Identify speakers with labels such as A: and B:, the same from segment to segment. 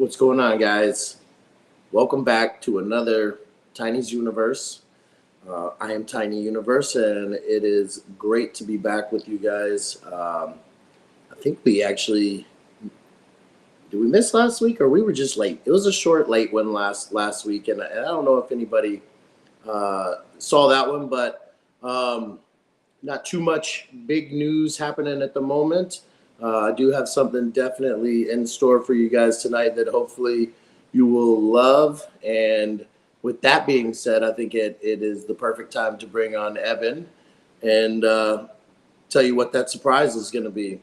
A: What's going on, guys? Welcome back to another Tiny's Universe. I am Tiny Universe, and it is great to be back with you guys. I think did we miss last week, or we were just late? It was a short late one last week, and I don't know if anybody saw that one, but not too much big news happening at the moment. I do have something definitely in store for you guys tonight that hopefully you will love. And with that being said, I think it is the perfect time to bring on Evan and tell you what that surprise is going to be.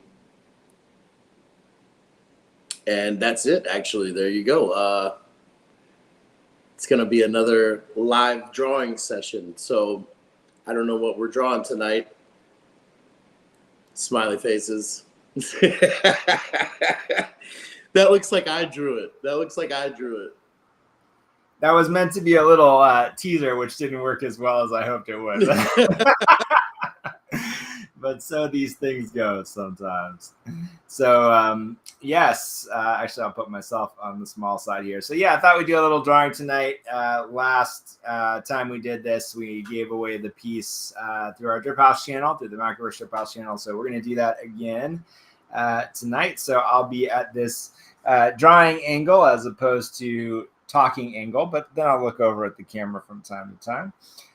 A: And that's it, actually. There you go. It's going to be another live drawing session. So I don't know what we're drawing tonight. Smiley faces. That looks like I drew it.
B: That was meant to be a little teaser, which didn't work as well as I hoped it would. But so these things go sometimes. So yes, actually I'll put myself on the small side here. So yeah, I thought we'd do a little drawing tonight. Last time we did this, we gave away the piece through our Drip House channel, through the Macroverse Drip House channel. So we're going to do that again tonight. So I'll be at this drawing angle as opposed to talking angle, but then I'll look over at the camera from time to time.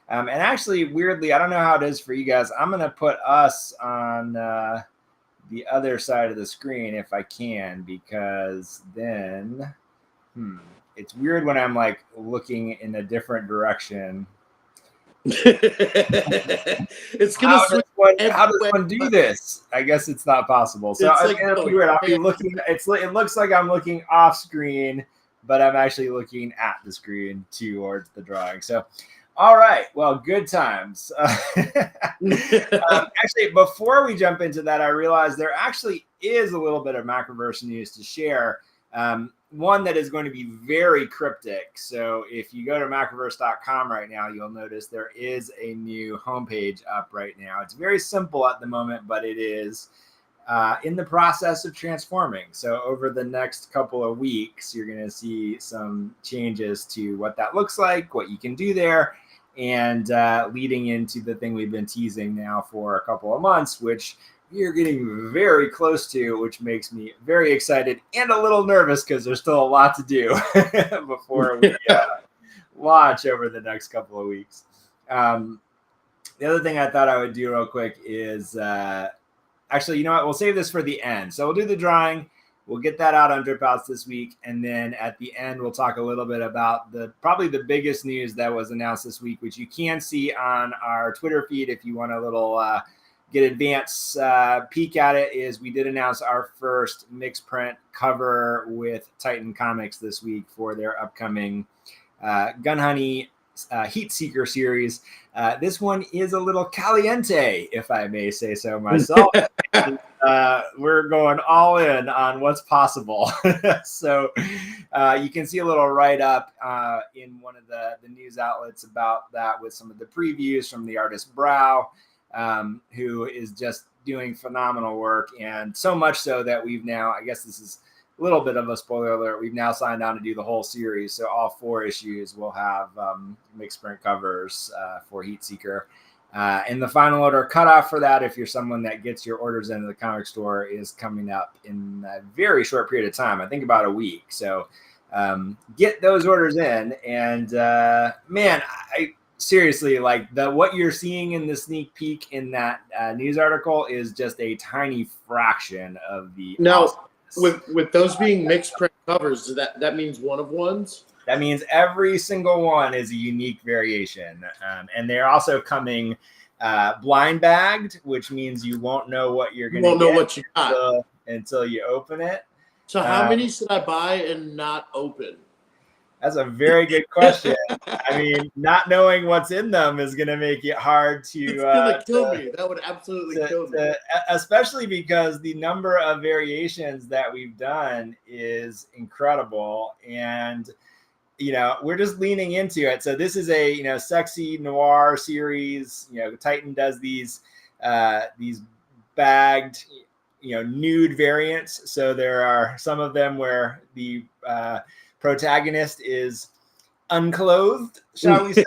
B: And actually, weirdly, I don't know how it is for you guys. I'm going to put us on the other side of the screen if I can, because then it's weird when I'm like looking in a different direction.
A: It's gonna
B: how does one do this? I guess it's not possible. So it'll be weird. I'll be looking. It looks like I'm looking off screen, but I'm actually looking at the screen towards the drawing. So. All right. Well, good times. Actually, before we jump into that, I realized there actually is a little bit of Macroverse news to share. One that is going to be very cryptic. So if you go to macroverse.com right now, you'll notice there is a new homepage up right now. It's very simple at the moment, but it is in the process of transforming. So over the next couple of weeks, you're going to see some changes to what that looks like, what you can do there. And leading into the thing we've been teasing now for a couple of months, which we are getting very close to, which makes me very excited and a little nervous because there's still a lot to do before we launch over the next couple of weeks. The other thing I thought I would do real quick is actually, you know what? We'll save this for the end. So we'll do the drawing. We'll get that out on Drip Outs this week. And then at the end, we'll talk a little bit about probably the biggest news that was announced this week, which you can see on our Twitter feed if you want a little get advance peek at it, is we did announce our first mixed print cover with Titan Comics this week for their upcoming Gun Honey Heat Seeker series. This one is a little caliente, if I may say so myself. We're going all in on what's possible. So you can see a little write-up in one of the news outlets about that with some of the previews from the artist Brow, who is just doing phenomenal work. And so much so that we've now, I guess this is a little bit of a spoiler alert, we've now signed on to do the whole series. So all 4 issues will have mixed print covers for Heat Seeker. And the final order cutoff for that, if you're someone that gets your orders into the comic store, is coming up in a very short period of time. I think about a week. So get those orders in. And man, I seriously, like what you're seeing in the sneak peek in that news article is just a tiny fraction of the.
A: Now, with those being mixed print covers, that means one of ones?
B: That means every single one is a unique variation. And they're also coming blind bagged, which means you won't know what you're going to get.
A: Won't know what you got
B: until you open it.
A: So how many should I buy and not open?
B: That's a very good question. I mean, not knowing what's in them is going to make it hard to.
A: It's going to kill me. That would absolutely kill me.
B: Especially because the number of variations that we've done is incredible. And, you know, we're just leaning into it. So this is a, you know, sexy noir series. You know, Titan does these bagged, nude variants. So there are some of them where the protagonist is unclothed, shall we say.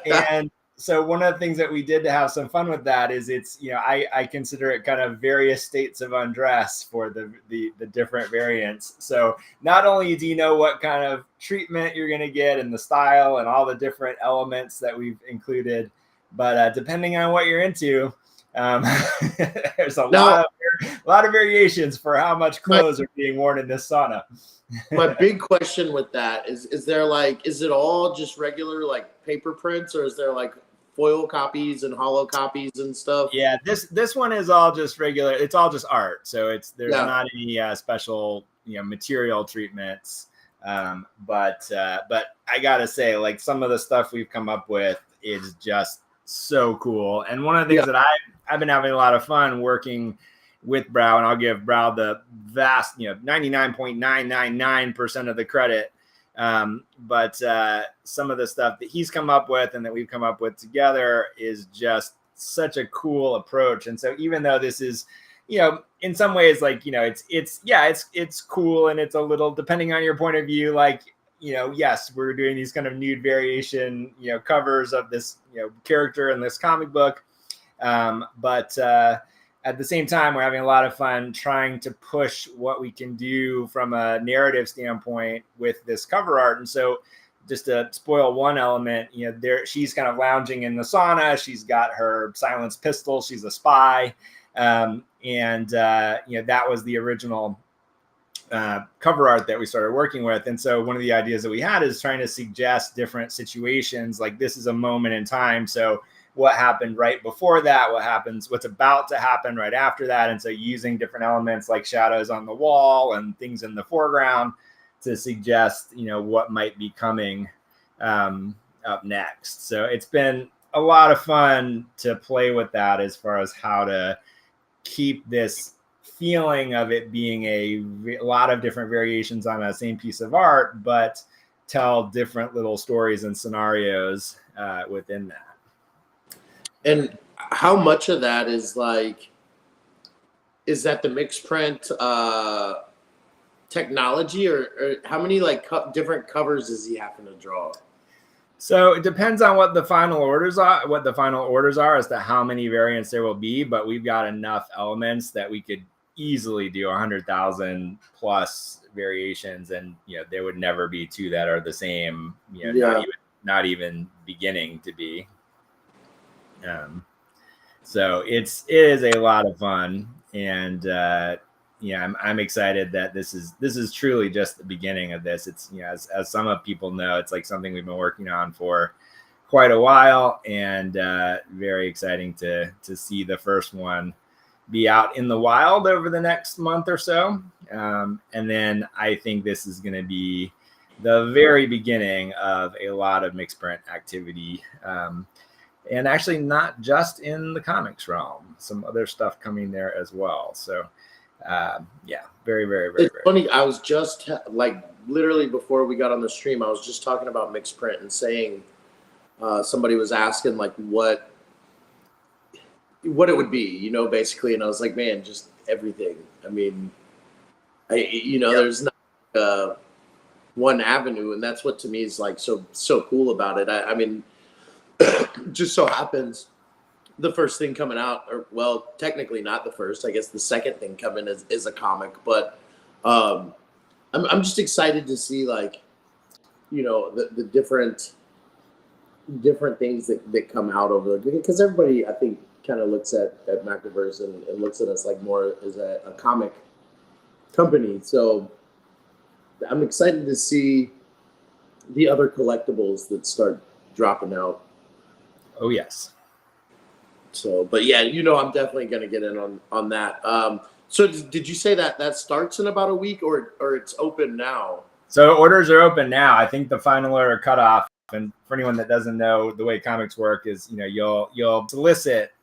B: And so one of the things that we did to have some fun with that is it's, I consider it kind of various states of undress for the different variants. So not only do you know what kind of treatment you're going to get and the style and all the different elements that we've included, but depending on what you're into, there's a lot of variations for how much clothes are being worn in this sauna.
A: My big question with that is there is it all just regular paper prints, or is there foil copies and hollow copies and stuff?
B: Yeah, this one is all just regular. It's all just art. So there's not any special material treatments. But I gotta say, some of the stuff we've come up with is just so cool. And one of the things that I've been having a lot of fun working with Brow, and I'll give Brow the vast 99.999% of the credit. But some of the stuff that he's come up with and that we've come up with together is just such a cool approach. And so even though this is, in some ways, it's cool, and it's a little, depending on your point of view, yes, we're doing these kind of nude variation, covers of this, character in this comic book. But at the same time, we're having a lot of fun trying to push what we can do from a narrative standpoint with this cover art. And so just to spoil one element, she's kind of lounging in the sauna. She's got her silenced pistol. She's a spy. That was the original cover art that we started working with. And so one of the ideas that we had is trying to suggest different situations. This is a moment in time. So what happened right before that, what's about to happen right after that. And so using different elements like shadows on the wall and things in the foreground to suggest, what might be coming up next. So it's been a lot of fun to play with that as far as how to keep this feeling of it being a lot of different variations on that same piece of art, but tell different little stories and scenarios within that.
A: And how much of that is that the mixed print technology, or how many different covers is he having to draw?
B: So it depends on what the final orders are as to how many variants there will be, but we've got enough elements that we could easily do 100,000 plus variations, and there would never be two that are the same, not even beginning to be. So it is a lot of fun, and I'm excited that this is truly just the beginning of this. It's as some of people know, it's something we've been working on for quite a while, and very exciting to see the first one be out in the wild over the next month or so. And then I think this is going to be the very beginning of a lot of mixed print activity. And actually not just in the comics realm, some other stuff coming there as well. So very, very, very,
A: it's very funny. I was just literally before we got on the stream, I was just talking about mixed print and saying, somebody was asking what it would be, basically. And I was like, man, just everything. I mean, there's not one avenue, and that's what to me is so cool about it. I mean, just so happens the first thing coming out, or well, technically not the first, I guess the second thing coming is a comic, but I'm just excited to see the different things that come out over there, because everybody I think kind of looks at Macroverse and looks at us more as a comic company. So I'm excited to see the other collectibles that start dropping out.
B: Oh yes.
A: So, but yeah, I'm definitely going to get in on that. So did you say that starts in about a week, or it's open now?
B: So orders are open now. I think the final order cutoff, and for anyone that doesn't know, the way comics work is, you'll solicit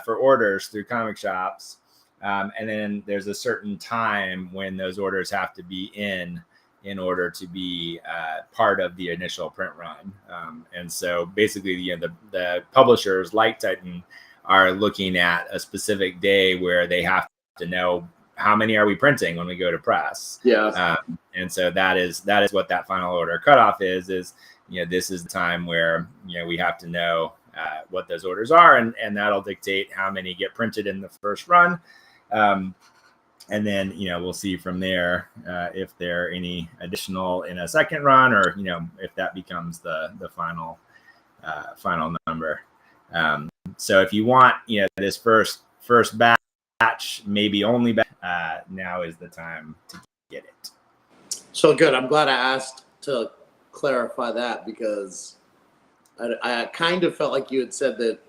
B: for orders through comic shops. And then there's a certain time when those orders have to be in order to be part of the initial print run. And so basically, the publishers like Titan are looking at a specific day where they have to know how many are we printing when we go to press. And so that is what that final order cutoff is, this is the time where, we have to know what those orders are, and that'll dictate how many get printed in the first run. And then, we'll see from there if there are any additional in a second run, or, if that becomes the final number. So if you want, this first batch, maybe only now is the time to get it.
A: So good. I'm glad I asked to clarify that, because I kind of felt like you had said that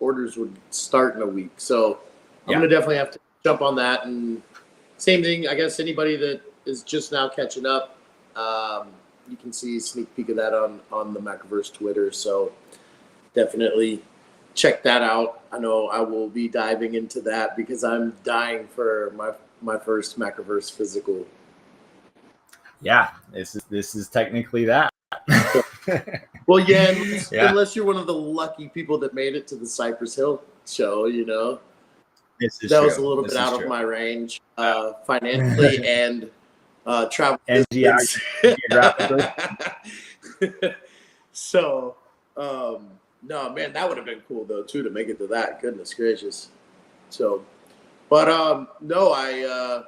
A: orders would start in a week. So I'm going to definitely have to jump on that. And same thing, I guess anybody that is just now catching up, you can see a sneak peek of that on the Macroverse Twitter. So definitely check that out. I know I will be diving into that because I'm dying for my first Macroverse physical.
B: Yeah, this is technically that.
A: Well, yeah, unless you're one of the lucky people that made it to the Cypress Hill show,
B: This is
A: that
B: true.
A: was a little bit out of my range financially and travel
B: and geographically.
A: So, no, man, that would have been cool though too, to make it to that. Goodness gracious. So, but no,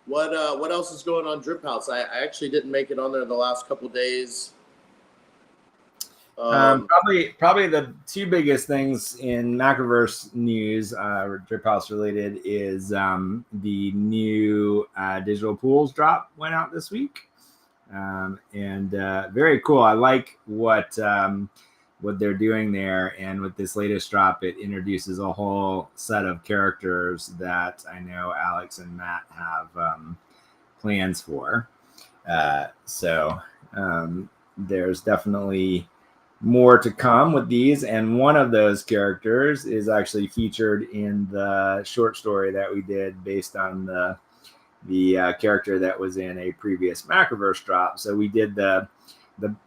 A: what else is going on Drip House? I actually didn't make it on there the last couple of days.
B: Probably the two biggest things in Macroverse news, Drip House related, is the new digital pools drop went out this week, and very cool. I like what they're doing there, and with this latest drop, it introduces a whole set of characters that I know Alex and Matt have plans for. So there's definitely more to come with these, and one of those characters is actually featured in the short story that we did based on the character that was in a previous Macroverse drop. So we did the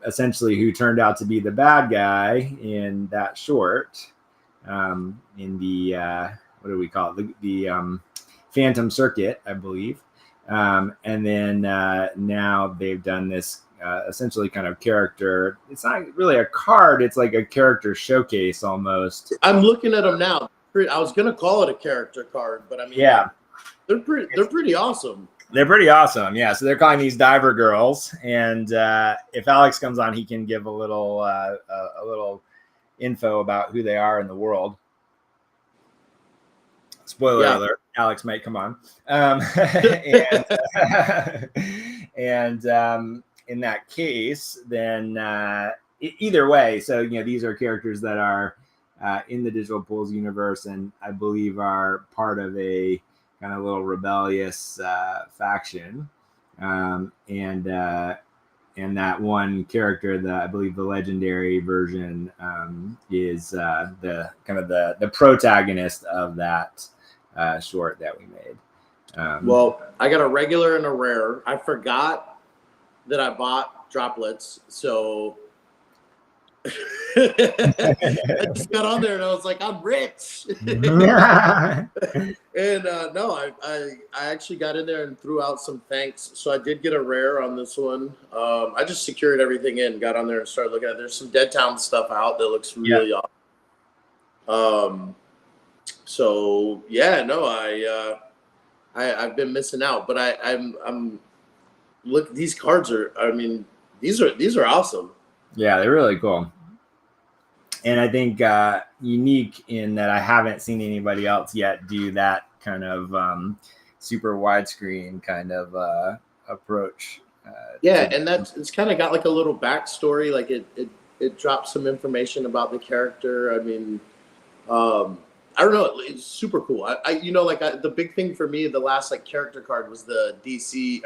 B: essentially who turned out to be the bad guy in that short, in the what do we call it, the Phantom Circuit, I believe. And then now they've done this essentially kind of character. It's not really a card, it's like a character showcase almost.
A: I'm looking at them now. I was gonna call it a character card, but I mean, they're pretty awesome.
B: They're pretty awesome, yeah. So they're calling these Diver Girls, and if Alex comes on, he can give a little info about who they are in the world. Spoiler alert: Alex might come on, and in that case, then either way. So these are characters that are in the Digital Pools universe, and I believe are part of a kind of little rebellious faction, and that one character, I believe the legendary version, is the kind of the protagonist of that short that we made.
A: Well, I got a regular and a rare. I forgot that I bought droplets, so I just got on there and I was like, I'm rich. And no, I actually got in there and threw out some thanks. So I did get a rare on this one. I just secured everything in, got on there and started looking at it. There's some Dead Town stuff out that looks really awesome. So yeah, no, I've been missing out, but I'm look, these cards are, I mean, these are awesome.
B: Yeah, they're really cool. And I think unique in that I haven't seen anybody else yet do that kind of super widescreen kind of approach.
A: And it's kind of got like a little backstory. Like it drops some information about the character. I mean, I don't know. It's super cool. The big thing for me, the last like character card was the DMC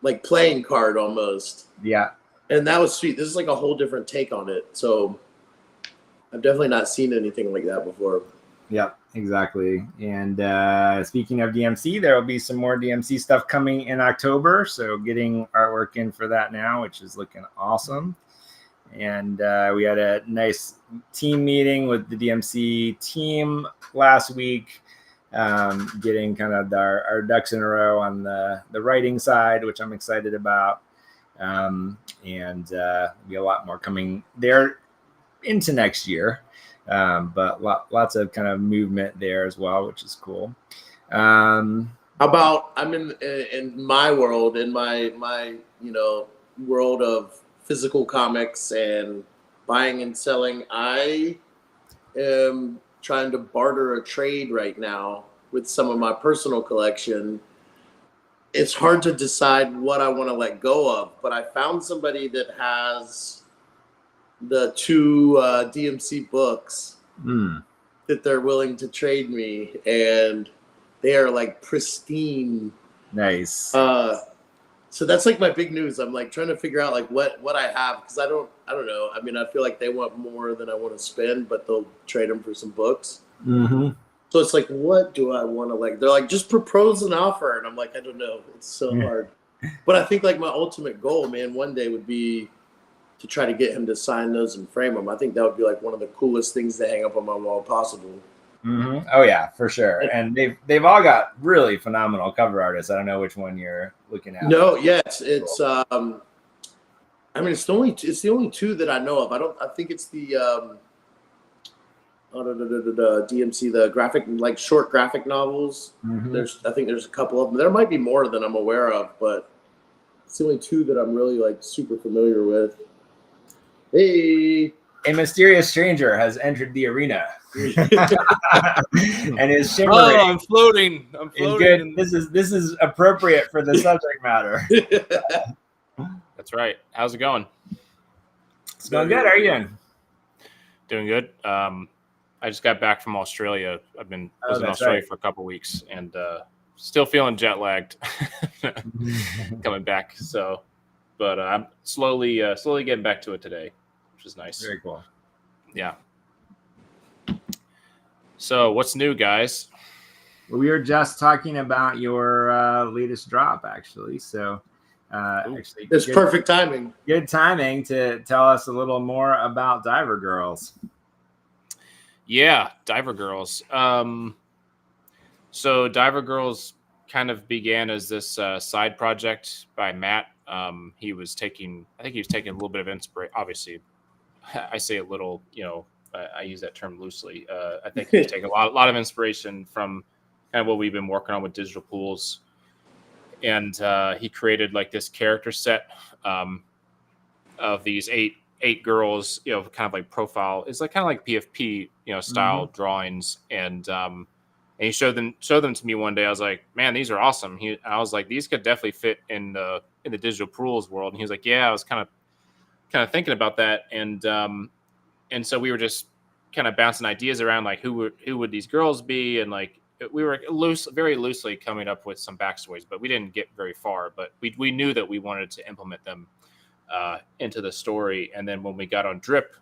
A: like playing card almost.
B: Yeah.
A: And that was sweet. This is like a whole different take on it. So I've definitely not seen anything like that before.
B: Yep, exactly. And speaking of DMC, there will be some more DMC stuff coming in October. So getting artwork in for that now, which is looking awesome. And we had a nice team meeting with the DMC team last week, getting kind of our ducks in a row on the writing side, which I'm excited about. And be a lot more coming there into next year. But lots of kind of movement there as well, which is cool.
A: How about I'm in my world, in my world of physical comics and buying and selling. I am trying to barter a trade right now with some of my personal collection. It's hard to decide what I want to let go of, but I found somebody that has the two DMC books that they're willing to trade me, and they are like pristine.
B: Nice.
A: So that's like my big news. I'm like trying to figure out like what I have, because I don't know. I mean, I feel like they want more than I want to spend, but they'll trade them for some books.
B: Mm-hmm.
A: So it's like, what do I want to like? They're like, just propose an offer, and I'm like, I don't know. It's so hard. But I think like my ultimate goal, man, one day would be to try to get him to sign those and frame them. I think that would be like one of the coolest things to hang up on my wall possible.
B: Mm-hmm. Oh yeah, for sure. And they've all got really phenomenal cover artists. I don't know which one you're looking at.
A: No, yes, it's I mean, it's the only two that I know of. I think it's the DMC, the graphic, like short graphic novels.
B: Mm-hmm.
A: I think there's a couple of them. There might be more than I'm aware of, but it's the only two that I'm really like super familiar with. Hey,
B: a mysterious stranger has entered the arena and is shimmering.
C: Oh, I'm floating.
B: Good. This is appropriate for the subject matter.
C: That's right. How's it going?
B: It's going good. How are you doing?
C: Doing good. I just got back from Australia. I was in Australia for a couple weeks, and still feeling jet lagged coming back. So, but I'm slowly getting back to it today, which is nice.
B: Very cool.
C: Yeah. So, what's new, guys?
B: We were just talking about your latest drop, actually. So, actually,
A: it's perfect timing.
B: Good timing to tell us a little more about Diver Girls.
C: Yeah, Diver Girls. So Diver Girls kind of began as this side project by Matt. I think he was taking a little bit of inspiration. Obviously, I say a little, I use that term loosely. I think he's taking a lot of inspiration from kind of what we've been working on with digital pools. And he created like this character set of these eight girls, kind of like profile. It's like kind of like PFP, style drawings, and he showed them to me one day. I was like, man, these are awesome. I was like, these could definitely fit in the digital pools world. And he was like, yeah, I was kind of thinking about that, and so we were just kind of bouncing ideas around, like who would these girls be, and like we were very loosely coming up with some backstories, but we didn't get very far. But we knew that we wanted to implement them into the story. And then when we got on Drip,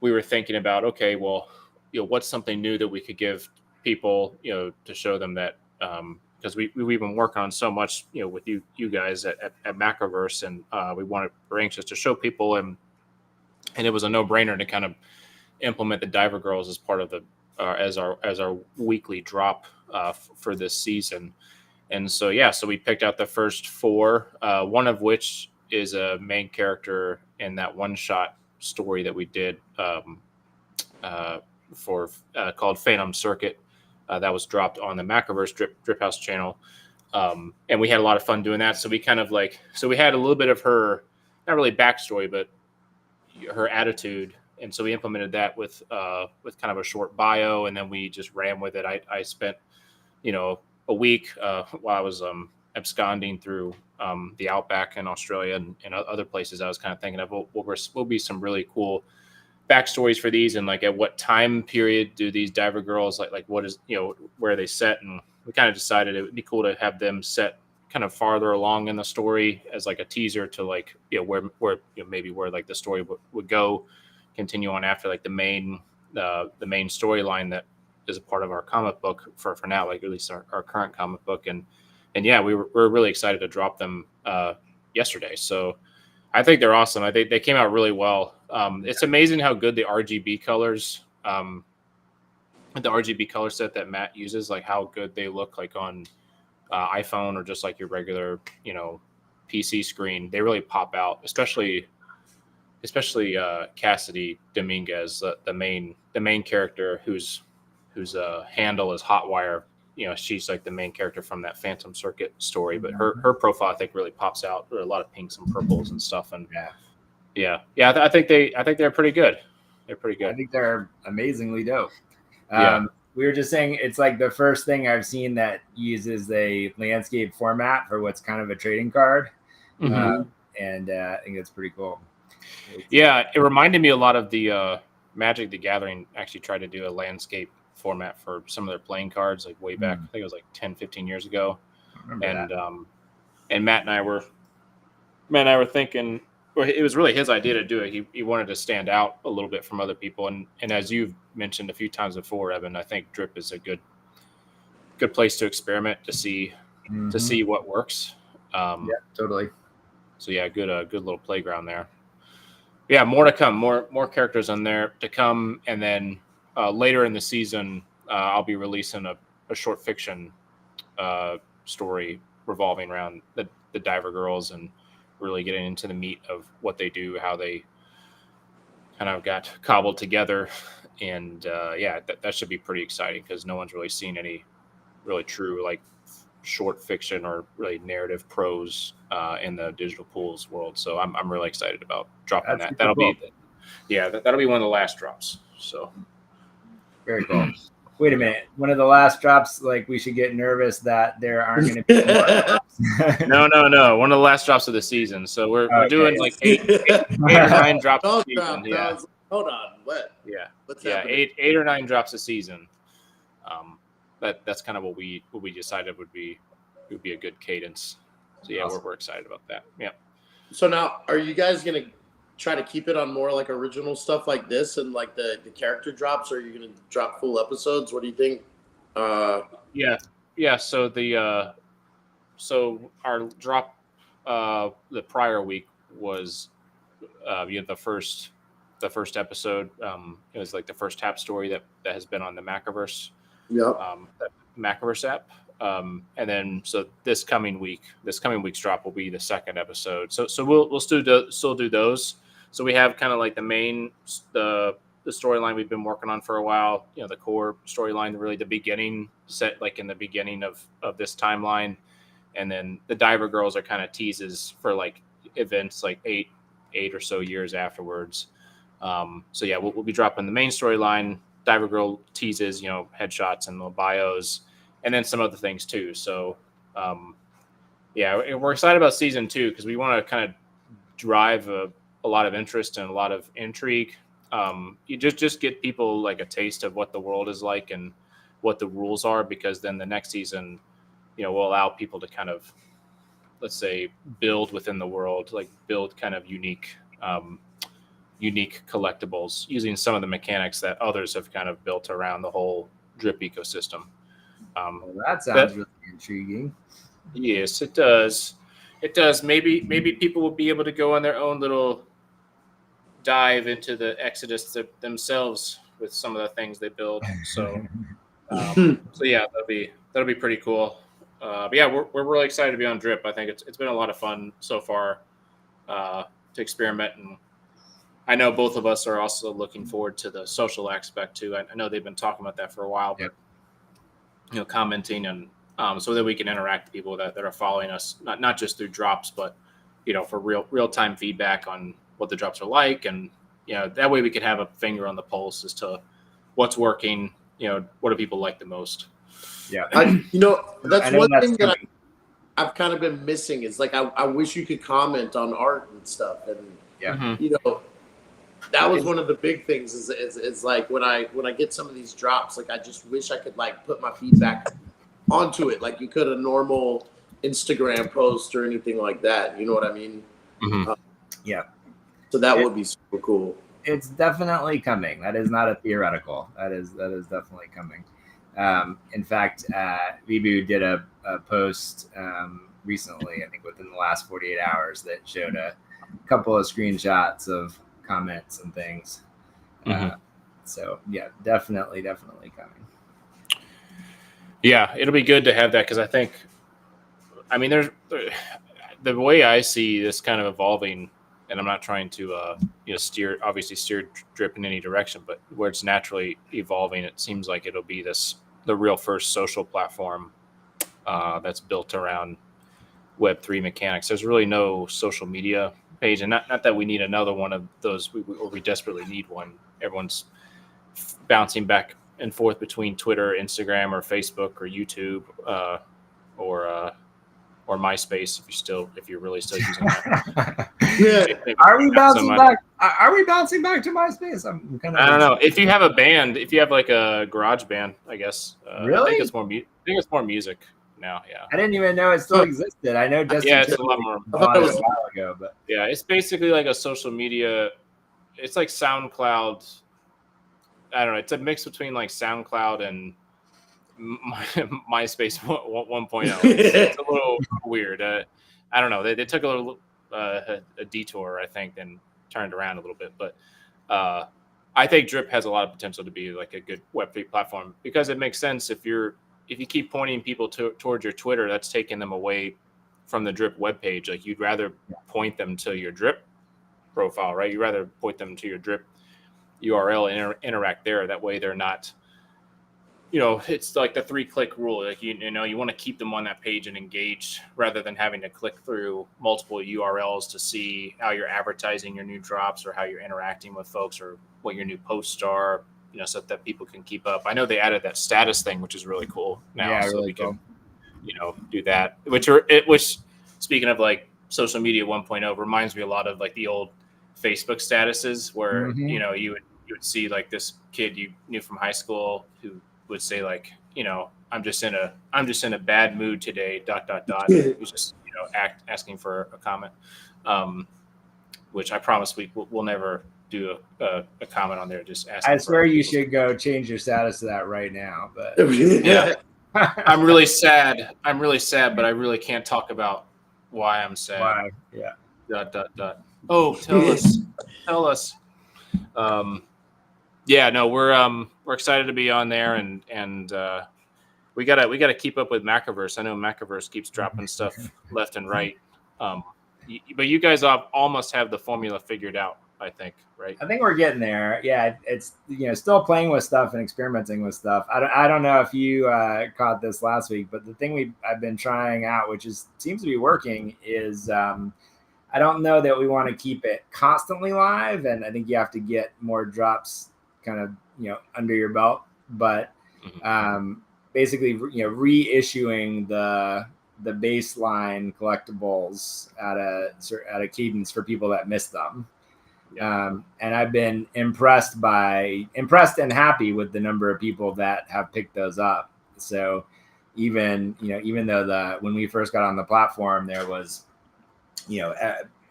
C: we were thinking about, okay, well, what's something new that we could give people, to show them that, because we've been working on so much, with you guys at Macroverse, and we're anxious to show people, and it was a no-brainer to kind of implement the Diver Girls as part of the as our weekly drop for this season. And so we picked out the first four, one of which is a main character in that one-shot story that we did for called Phantom Circuit, that was dropped on the Macroverse Drip House channel, and we had a lot of fun doing that. So we kind of we had a little bit of her, not really backstory, but her attitude, and so we implemented that with kind of a short bio, and then we just ran with it. I spent a week while I was absconding through the outback in Australia and other places. I was kind of thinking of what will be some really cool backstories for these, and like at what time period do these Diver Girls like what is where are they set, and we kind of decided it would be cool to have them set kind of farther along in the story as like a teaser to like where maybe where like the story would go, continue on after like the main storyline that is a part of our comic book for now, like at least our current comic book. And yeah, we're really excited to drop them yesterday. So I think they're awesome. I think they came out really well. It's amazing how good the RGB colors, the RGB color set that Matt uses, like how good they look like on iPhone or just like your regular, PC screen. They really pop out, especially Cassidy Dominguez, the main character whose handle is Hotwire. She's like the main character from that Phantom Circuit story, but her profile I think really pops out. There are a lot of pinks and purples and stuff, and I think they're pretty good. They're pretty good.
B: I think they're amazingly dope.
C: Yeah.
B: We were just saying it's like the first thing I've seen that uses a landscape format for what's kind of a trading card, and I think it's pretty cool.
C: Yeah, it reminded me a lot of the Magic the Gathering actually tried to do a landscape format for some of their playing cards like way back. I think it was like 10, 15 years ago. And Matt and I were thinking, well, it was really his idea to do it. He wanted to stand out a little bit from other people. And as you've mentioned a few times before, Evan, I think Drip is a good place to experiment to see what works.
B: Yeah, totally.
C: So yeah, good little playground there. Yeah, more to come. More characters on there to come, and then later in the season, I'll be releasing a short fiction story revolving around the Diver Girls and really getting into the meat of what they do, how they kind of got cobbled together, and that should be pretty exciting because no one's really seen any really true like short fiction or really narrative prose in the digital pools world. So I'm really excited about dropping that. That'll be one of the last drops. So
B: very cool. Wait a minute. One of the last drops, like we should get nervous that there aren't going to be more drops.
C: No. One of the last drops of the season. So we're doing like eight or 9 drops a season. Yeah.
A: Hold on. What?
C: Yeah.
A: What's happening?
C: 8 or 9 drops a season. That's kind of what we decided would be a good cadence. So yeah, awesome. we're excited about that. Yeah.
A: So now, are you guys gonna try to keep it on more like original stuff like this and like the character drops, or are you gonna drop full episodes? What do you think?
C: Yeah. So our drop the prior week was the first episode. It was like the first tap story that has been on the Macroverse.
A: Yeah.
C: Macroverse app. And then so this coming week's drop will be the second episode. So we'll still do those. So we have kind of like the main the storyline we've been working on for a while. The core storyline, really the beginning set like in the beginning of this timeline, and then the Diver Girls are kind of teases for like events like eight or so years afterwards. So yeah, we'll be dropping the main storyline. Diver Girl teases, headshots and little bios, and then some other things too. So, we're excited about season 2 because we want to kind of drive a lot of interest and a lot of intrigue. You just get people like a taste of what the world is like and what the rules are, because then the next season, will allow people to kind of, let's say, build within the world, like build kind of unique collectibles using some of the mechanics that others have kind of built around the whole Drip ecosystem.
B: That sounds really intriguing.
C: Yes, it does. It does. Maybe people will be able to go on their own little dive into the Exodus themselves with some of the things they build. So, yeah, that'll be pretty cool. But yeah, we're really excited to be on Drip. I think it's been a lot of fun so far to experiment, and I know both of us are also looking forward to the social aspect too. I know they've been talking about that for a while, but commenting and so that we can interact with people that are following us, not just through drops, but for real time feedback on what the drops are like, and that way we can have a finger on the pulse as to what's working. What do people like the most?
A: Yeah, that's one thing that I've kind of been missing is like I wish you could comment on art and stuff, and that was one of the big things is like when I get some of these drops, like I just wish I could like put my feedback onto it like you could a normal Instagram post or anything like that. You know what I mean?
C: Mm-hmm.
A: So that would be super cool.
B: It's definitely coming. That is not a theoretical. That is definitely coming. In fact, Vibu did a post recently, I think within the last 48 hours, that showed couple of screenshots of comments and things. So yeah, definitely coming.
C: Yeah, it'll be good to have that because I mean, there's the way I see this kind of evolving, and I'm not trying to steer Drip in any direction, but where it's naturally evolving, it seems like it'll be the real first social platform that's built around Web3 mechanics. There's really no social media page, and not that we need another one of those, or we desperately need one. Everyone's bouncing back and forth between Twitter, Instagram, or Facebook, or YouTube, or MySpace if you're really still using that.
A: Yeah.
B: Are we bouncing back? Are we bouncing back to MySpace?
C: I don't know. If you have a band, if you have like a garage band, I guess.
B: Really?
C: I think it's more music now. Yeah.
B: I didn't even know it still existed. I know Justin
C: it's a lot more.
B: bought it a while ago, but
C: yeah, it's basically like a social media. It's like SoundCloud. I don't know. It's a mix between like SoundCloud and MySpace 1.0. It's a little weird. I don't know. They took a little a detour, I think, and turned around a little bit. But I think Drip has a lot of potential to be like a good Web3 platform because it makes sense if you keep pointing people towards your Twitter, that's taking them away from the Drip webpage. Like you'd rather point them to your Drip profile, right? You'd rather point them to your Drip URL and interact there. That way they're not, it's like the 3-click rule. Like, you want to keep them on that page and engaged rather than having to click through multiple URLs to see how you're advertising your new drops or how you're interacting with folks or what your new posts are, so that people can keep up. I know they added that status thing, which is really cool now.
B: Yeah,
C: so
B: really
C: we
B: cool.
C: can, do that, which speaking of like social media 1.0 reminds me a lot of like the old Facebook statuses where, you would see like this kid you knew from high school who would say like, I'm just in a bad mood today, ... Who's just, asking for a comment, which I promise we'll never do a comment on there. Just asking.
B: I swear you should go change your status to that right now. But
C: yeah, I'm really sad, but I really can't talk about why I'm sad.
B: Why? Yeah. ...
C: Oh, tell us. Yeah, no, we're excited to be on there, and we gotta keep up with Macroverse. I know Macroverse keeps dropping stuff left and right, but you guys almost have the formula figured out, I think, right?
B: I think we're getting there. Yeah, it's still playing with stuff and experimenting with stuff. I don't know if you caught this last week, but the thing I've been trying out, which seems to be working, is I don't know that we want to keep it constantly live, and I think you have to get more drops kind of under your belt, but basically reissuing the baseline collectibles at a cadence for people that missed them. And I've been impressed and happy with the number of people that have picked those up. So even though when we first got on the platform, there was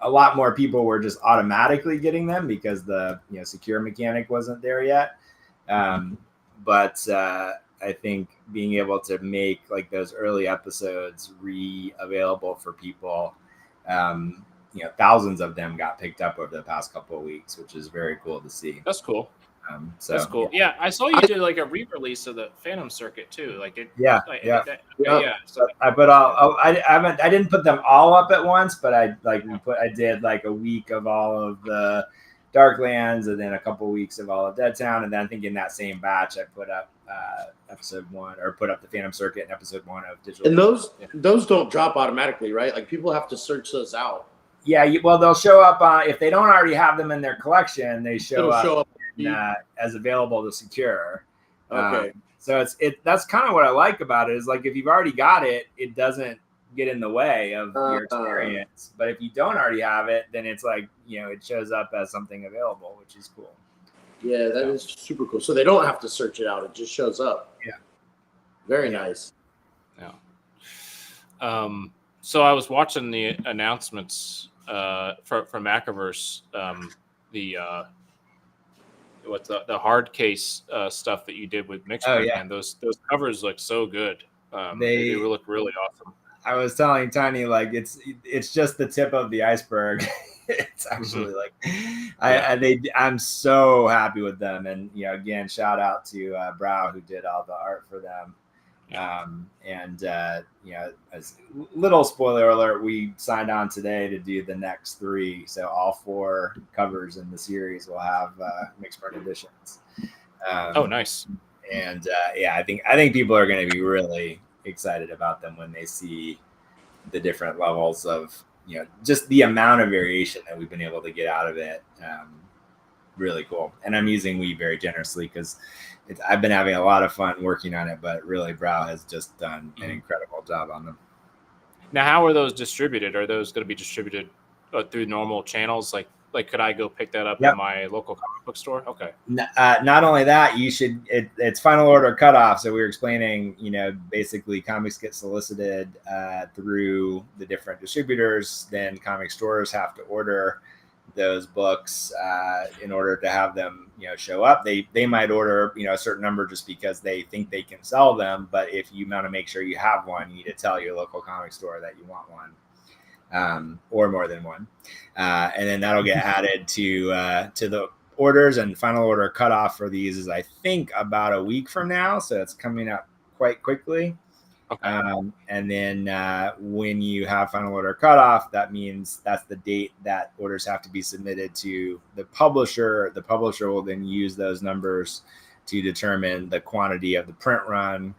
B: a lot more people were just automatically getting them because the secure mechanic wasn't there yet. But I think being able to make like those early episodes available for people, thousands of them got picked up over the past couple of weeks, which is very cool to see.
C: That's cool.
B: So
C: that's cool. Yeah, I saw you did like a re-release of the Phantom Circuit too. Like it.
B: Yeah.
C: So
B: I put all. I didn't put them all up at once, but I did like a week of all of the Darklands, and then a couple of weeks of all of Deadtown, and then I think in that same batch I put up episode 1, or put up the Phantom Circuit and episode 1 of Digital.
A: And those don't drop automatically, right? Like people have to search those out.
B: Yeah, well, they'll show up if they don't already have them in their collection. They show up. As available to secure.
A: Okay.
B: So that's kind of what I like about it, is like if you've already got it, it doesn't get in the way of your experience. But if you don't already have it, then it's like, it shows up as something available, which is cool.
A: Yeah, that is super cool. So they don't have to search it out. It just shows up.
B: Yeah.
A: Very nice.
C: Yeah. So I was watching the announcements for Macroverse, the hard case stuff that you did with Mixer, and those covers look so good. They look really awesome.
B: I was telling Tiny, like it's just the tip of the iceberg. It's actually like I'm so happy with them, and again, shout out to Brow who did all the art for them. As little spoiler alert, we signed on today to do the next 3, so all 4 covers in the series will have mixed print editions.
C: Oh, nice.
B: And I think people are going to be really excited about them when they see the different levels of just the amount of variation that we've been able to get out of it. Really cool. And I'm using We very generously because I've been having a lot of fun working on it, but really Brow has just done an incredible job on them.
C: Now, how are those distributed? Are those going to be distributed through normal channels? Like could I go pick that up at my local comic book store? Okay.
B: Not only that, you should. It's final order cutoff. So we were explaining, basically comics get solicited through the different distributors. Then comic stores have to order those books in order to have them, show up. They might order, a certain number just because they think they can sell them. But if you want to make sure you have one, you need to tell your local comic store that you want one, or more than one, and then that'll get added to the orders. And final order cutoff for these is, I think, about a week from now, so it's coming up quite quickly. Okay. And then when you have final order cutoff, that means that's the date that orders have to be submitted to the publisher. The publisher will then use those numbers to determine the quantity of the print run,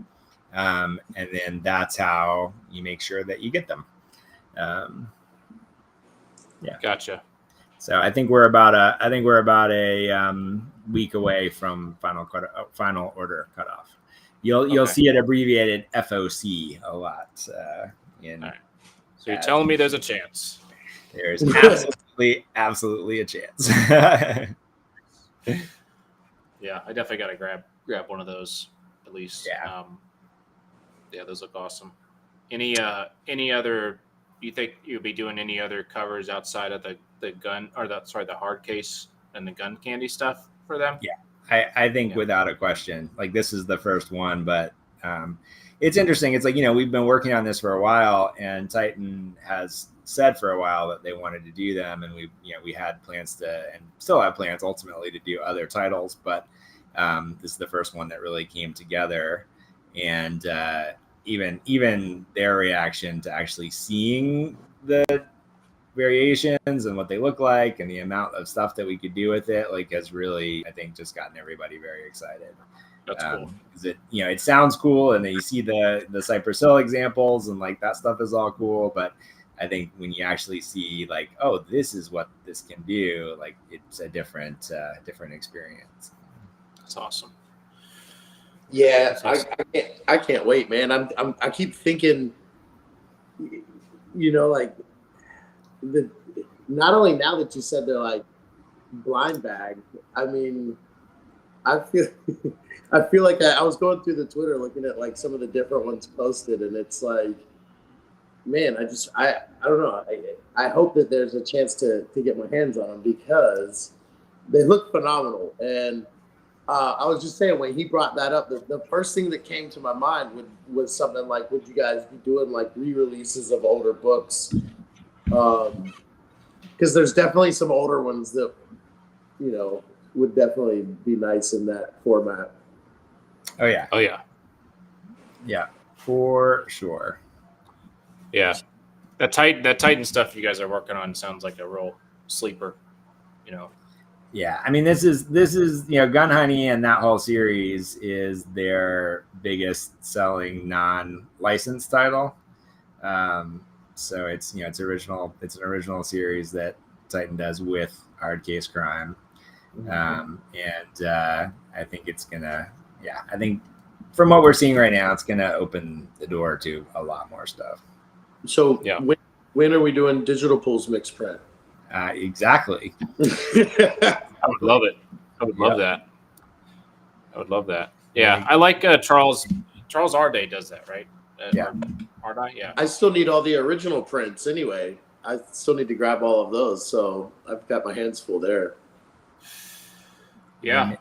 B: and then that's how you make sure that you get them.
C: Gotcha.
B: So I think we're about a week away from final order cutoff. You'll see it abbreviated FOC a lot.
C: All right. So you're telling me there's a chance?
B: There's absolutely a chance.
C: Yeah, I definitely got to grab one of those at least. Yeah, those look awesome. Any other? Do you think you'll be doing any other covers outside of the gun or the hard case and the gun candy stuff for them?
B: Yeah. I think without a question, like this is the first one, but it's interesting. It's like, we've been working on this for a while, and Titan has said for a while that they wanted to do them. And we had plans and still have plans ultimately to do other titles, but this is the first one that really came together. And even their reaction to actually seeing the variations and what they look like and the amount of stuff that we could do with it, has really, I think, just gotten everybody very excited.
C: That's cool.
B: Because it sounds cool, and then you see the Cypress Hill examples, and that stuff is all cool. But I think when you actually see oh, this is what this can do, it's a different experience.
C: That's awesome.
A: Yeah, I can't wait, man. I keep thinking, not only now that you said they're blind bag, I mean, I feel like I was going through the Twitter looking at some of the different ones posted, and it's man, I don't know. I hope that there's a chance to get my hands on them because they look phenomenal. And I was just saying, when he brought that up, the first thing that came to my mind was something like, would you guys be doing re-releases of older books? Because there's definitely some older ones that, would definitely be nice in that format.
B: Oh yeah. Yeah, for sure.
C: Yeah. That Titan stuff you guys are working on sounds like a real sleeper,
B: Yeah, I mean, this is Gun Honey and that whole series is their biggest selling non-licensed title. So it's it's an original series that Titan does with Hard Case Crime, and I think it's gonna. Yeah, I think from what we're seeing right now, it's gonna open the door to a lot more stuff.
A: So when are we doing Digital Pools mixed print?
B: Exactly.
C: I would love it. I would love that. I would love that. Yeah, I like Charles Arday does that, right? Arday, yeah.
A: I still need all the original prints anyway. I still need to grab all of those, so I've got my hands full there.
C: Yeah.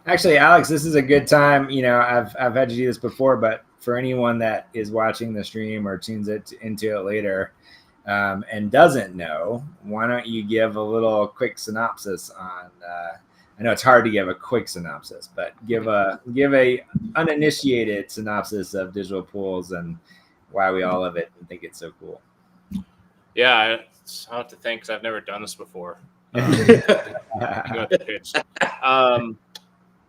B: Actually, Alex, this is a good time. I've had to do this before, but for anyone that is watching the stream or tunes into it later, and doesn't know, why don't you give a little quick synopsis on? I know it's hard to give a quick synopsis, but give a uninitiated synopsis of digital pools and why we all love it and think it's so cool.
C: Yeah, I'll have to think because I've never done this before. Pitch.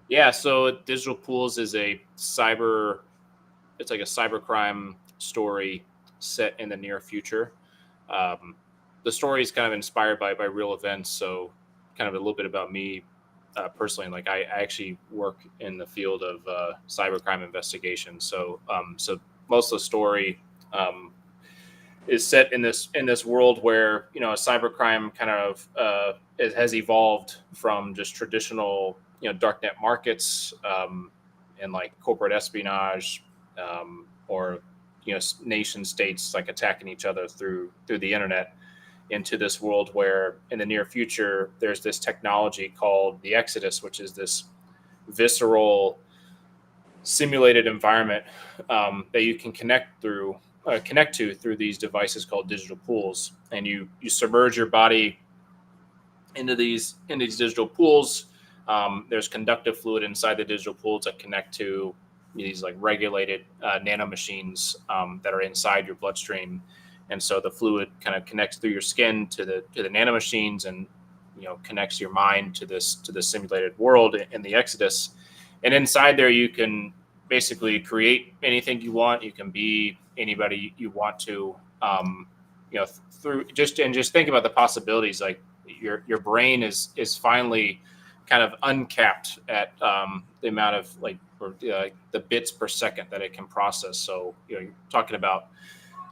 C: Yeah, so digital pools is it's like a cybercrime story set in the near future. The story is kind of inspired by real events. So kind of a little bit about me personally. Like I actually work in the field of cybercrime investigation. So most of the story is set in this world where a cybercrime kind of has evolved from just traditional darknet markets and like corporate espionage or nation states like attacking each other through the internet into this world where in the near future there's this technology called the Exodus, which is this visceral simulated environment that you can connect to through these devices called digital pools, and you submerge your body into these digital pools. There's conductive fluid inside the digital pools that connect to these like regulated nanomachines that are inside your bloodstream, and so the fluid kind of connects through your skin to the nanomachines and connects your mind to this simulated world in the Exodus. And inside there, you can basically create anything you want. You can be anybody you want to, through just think about the possibilities. Like your brain is finally kind of uncapped at the amount of the bits per second that it can process. So you're talking about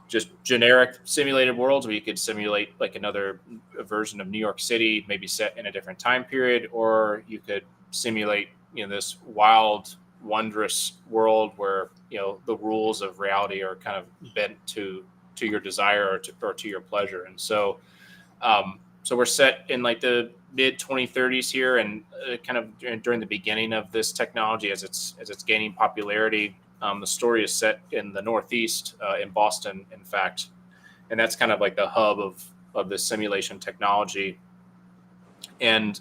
C: just generic simulated worlds where you could simulate like another version of New York City, maybe set in a different time period, or you could simulate this wild, wondrous world where the rules of reality are kind of bent to your desire or to your pleasure. And so so we're set in like the mid 2030s here, and kind of during the beginning of this technology as it's gaining popularity. The story is set in the Northeast, in Boston, in fact, and that's kind of like the hub of this simulation technology. And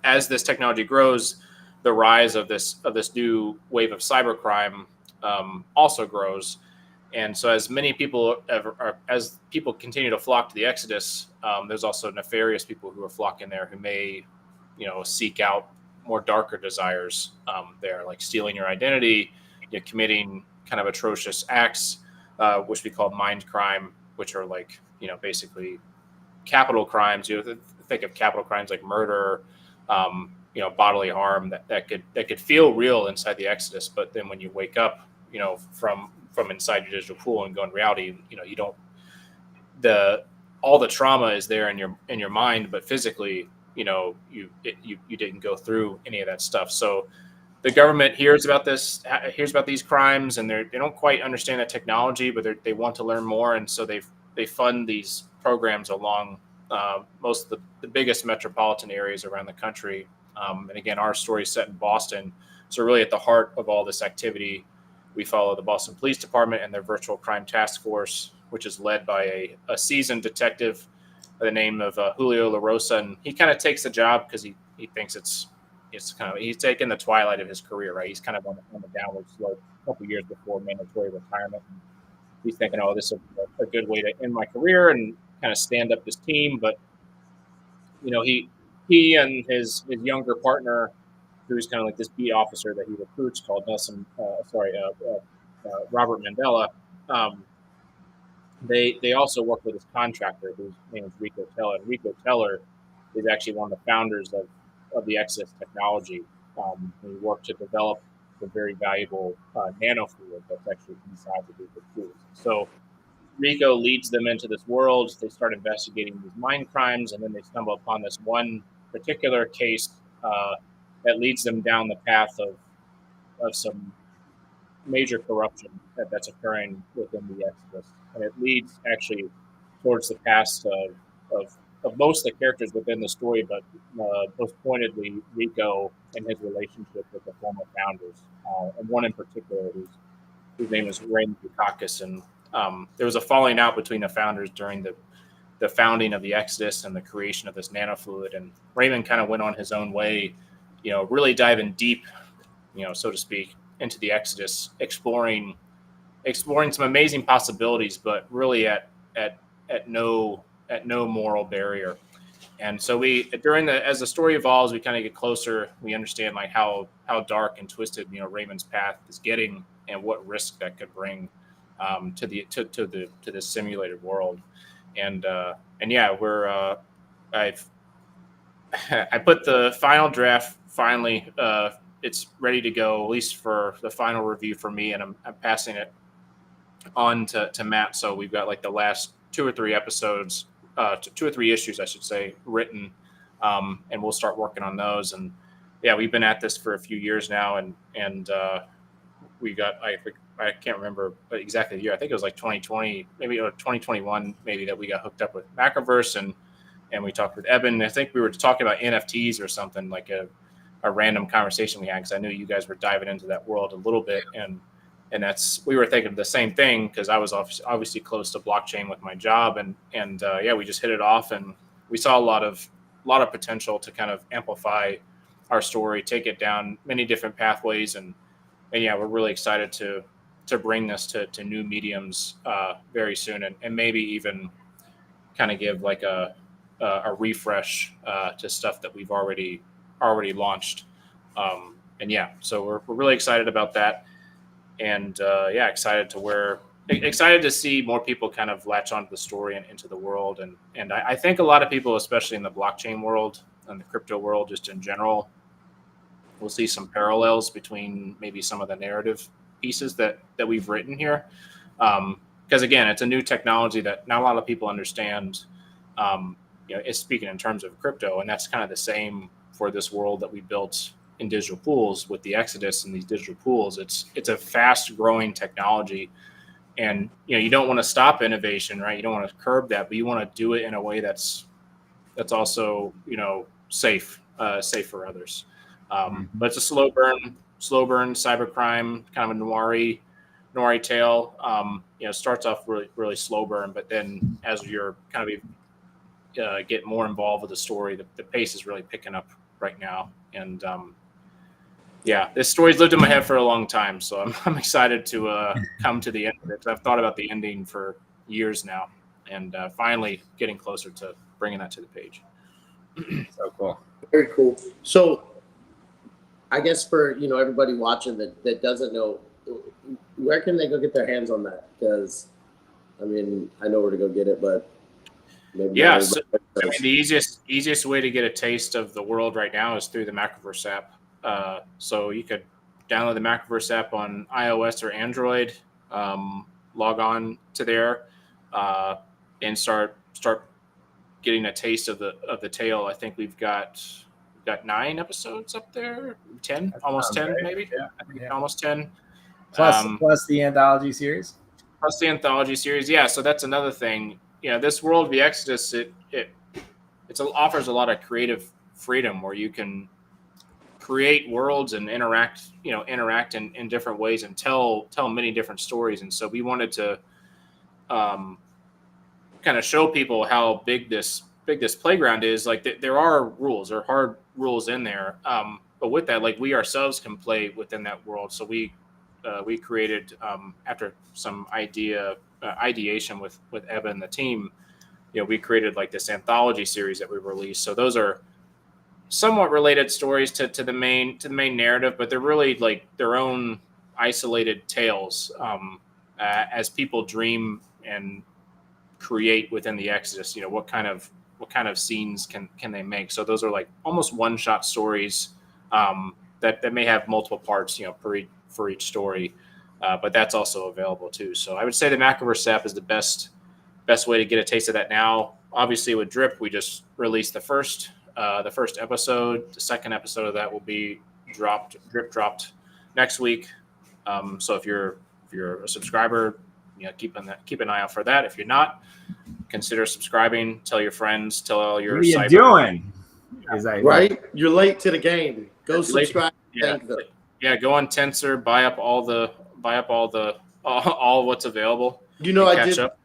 C: as this technology grows, the rise of this new wave of cybercrime also grows. And so, as many people as people continue to flock to the Exodus, there's also nefarious people who are flocking there who may, seek out more darker desires there, like stealing your identity, committing kind of atrocious acts, which we call mind crime, which are like basically capital crimes. Think of capital crimes like murder, bodily harm that could feel real inside the Exodus, but then when you wake up, from inside your digital pool and go in reality, you don't all the trauma is there in your mind, but physically, you didn't go through any of that stuff. So the government hears about these crimes, and they don't quite understand that technology, but they want to learn more, and so they fund these programs along most of the biggest metropolitan areas around the country. And again, our story is set in Boston, so really at the heart of all this activity, we follow the Boston Police Department and their virtual crime task force, which is led by a seasoned detective by the name of Julio La Rosa. And he kind of takes the job because he thinks it's kind of, he's taken the twilight of his career, right? He's kind of on the downward slope a couple years before mandatory retirement. And he's thinking, oh, this is a good way to end my career and kind of stand up this team. But, he and his younger partner, who's kind of like this B officer that he recruits called Robert Mandela. They also work with his contractor, whose name is Rico Teller. And Rico Teller is actually one of the founders of the Exodus technology. He worked to develop the very valuable nanofluid that's actually inside the digital tools. So Rico leads them into this world. They start investigating these mind crimes, and then they stumble upon this one particular case that leads them down the path of some major corruption that's occurring within the Exodus. And it leads actually towards the past of most of the characters within the story, but most pointedly Rico and his relationship with the former founders, and one in particular whose name is Raymond Dukakis. And there was a falling out between the founders during the the founding of the Exodus and the creation of this nanofluid. And Raymond kind of went on his own way, really diving deep, so to speak, into the Exodus, exploring some amazing possibilities, but really at no moral barrier. And so as the story evolves, we kind of get closer. We understand like how dark and twisted Raymond's path is getting, and what risk that could bring to this simulated world. And yeah, I put the final draft finally. It's ready to go, at least for the final review for me, and I'm passing it on to Matt. So we've got like the last 2 or 3 episodes, 2 or 3 issues, I should say, written, and we'll start working on those. And yeah, we've been at this for a few years now, and we got I can't remember exactly the year. I think it was like 2020, maybe, or 2021, maybe, that we got hooked up with Macroverse, and we talked with Eben. I think we were talking about NFTs or something, like a random conversation we had, because I knew you guys were diving into that world a little bit, and we were thinking of the same thing, because I was obviously close to blockchain with my job, and yeah, we just hit it off, and we saw a lot of potential to kind of amplify our story, take it down many different pathways, and yeah, we're really excited to bring this to new mediums very soon, and maybe even kind of give like a refresh to stuff that we've already launched. And yeah, so we're really excited about that. And yeah, excited to see more people kind of latch onto the story and into the world. And I think a lot of people, especially in the blockchain world and the crypto world, just in general, will see some parallels between maybe some of the narrative pieces that we've written here. Because again, it's a new technology that not a lot of people understand. It's speaking in terms of crypto, and that's kind of the same for this world that we built in digital pools with the Exodus and these digital pools. It's a fast growing technology, and you don't want to stop innovation, right? You don't want to curb that, but you want to do it in a way that's also safe for others. But it's a slow burn cybercrime, kind of a noir tale. Starts off really slow burn, but then as you're kind of get more involved with the story, the pace is really picking up right now. And yeah, this story's lived in my head for a long time, so I'm excited to come to the end of it. I've thought about the ending for years now, and finally getting closer to bringing that to the page.
B: So cool.
A: Very cool. So I guess for everybody watching that doesn't know, where can they go get their hands on that? Because I mean, I know where to go get it, but maybe
C: so, I mean, the easiest way to get a taste of the world right now is through the Macroverse app. So you could download the Macroverse app on iOS or Android, log on to there, and start getting a taste of the tale. I think we've got 9 episodes up there, 10, almost 10, right? Maybe. Yeah. I think almost 10.
B: Plus the anthology series.
C: Yeah. So that's another thing. This world of the Exodus, it offers a lot of creative freedom, where you can create worlds and interact in different ways and tell many different stories. And so we wanted to kind of show people how big this playground is. Like there are rules, there are hard rules in there, but with that, like, we ourselves can play within that world. So we created, after some ideation with Eben and the team, we created like this anthology series that we released. So those are somewhat related stories to the main narrative, but they're really like their own isolated tales, as people dream and create within the Exodus. What kind of scenes can they make? So those are like almost one-shot stories, that may have multiple parts, for each story, but that's also available too. So I would say the Macroverse app is the best way to get a taste of that now. Obviously, with Drip, we just released the first episode. The second episode of that will be drip dropped next week. So if you're a subscriber, keep an eye out for that. If you're not, consider subscribing. Tell your friends. Tell all your.
B: What are you doing?
A: Right, you're late to the game. Go subscribe.
C: Yeah, go on Tensor. Buy up all what's available.
A: I did.
C: Up.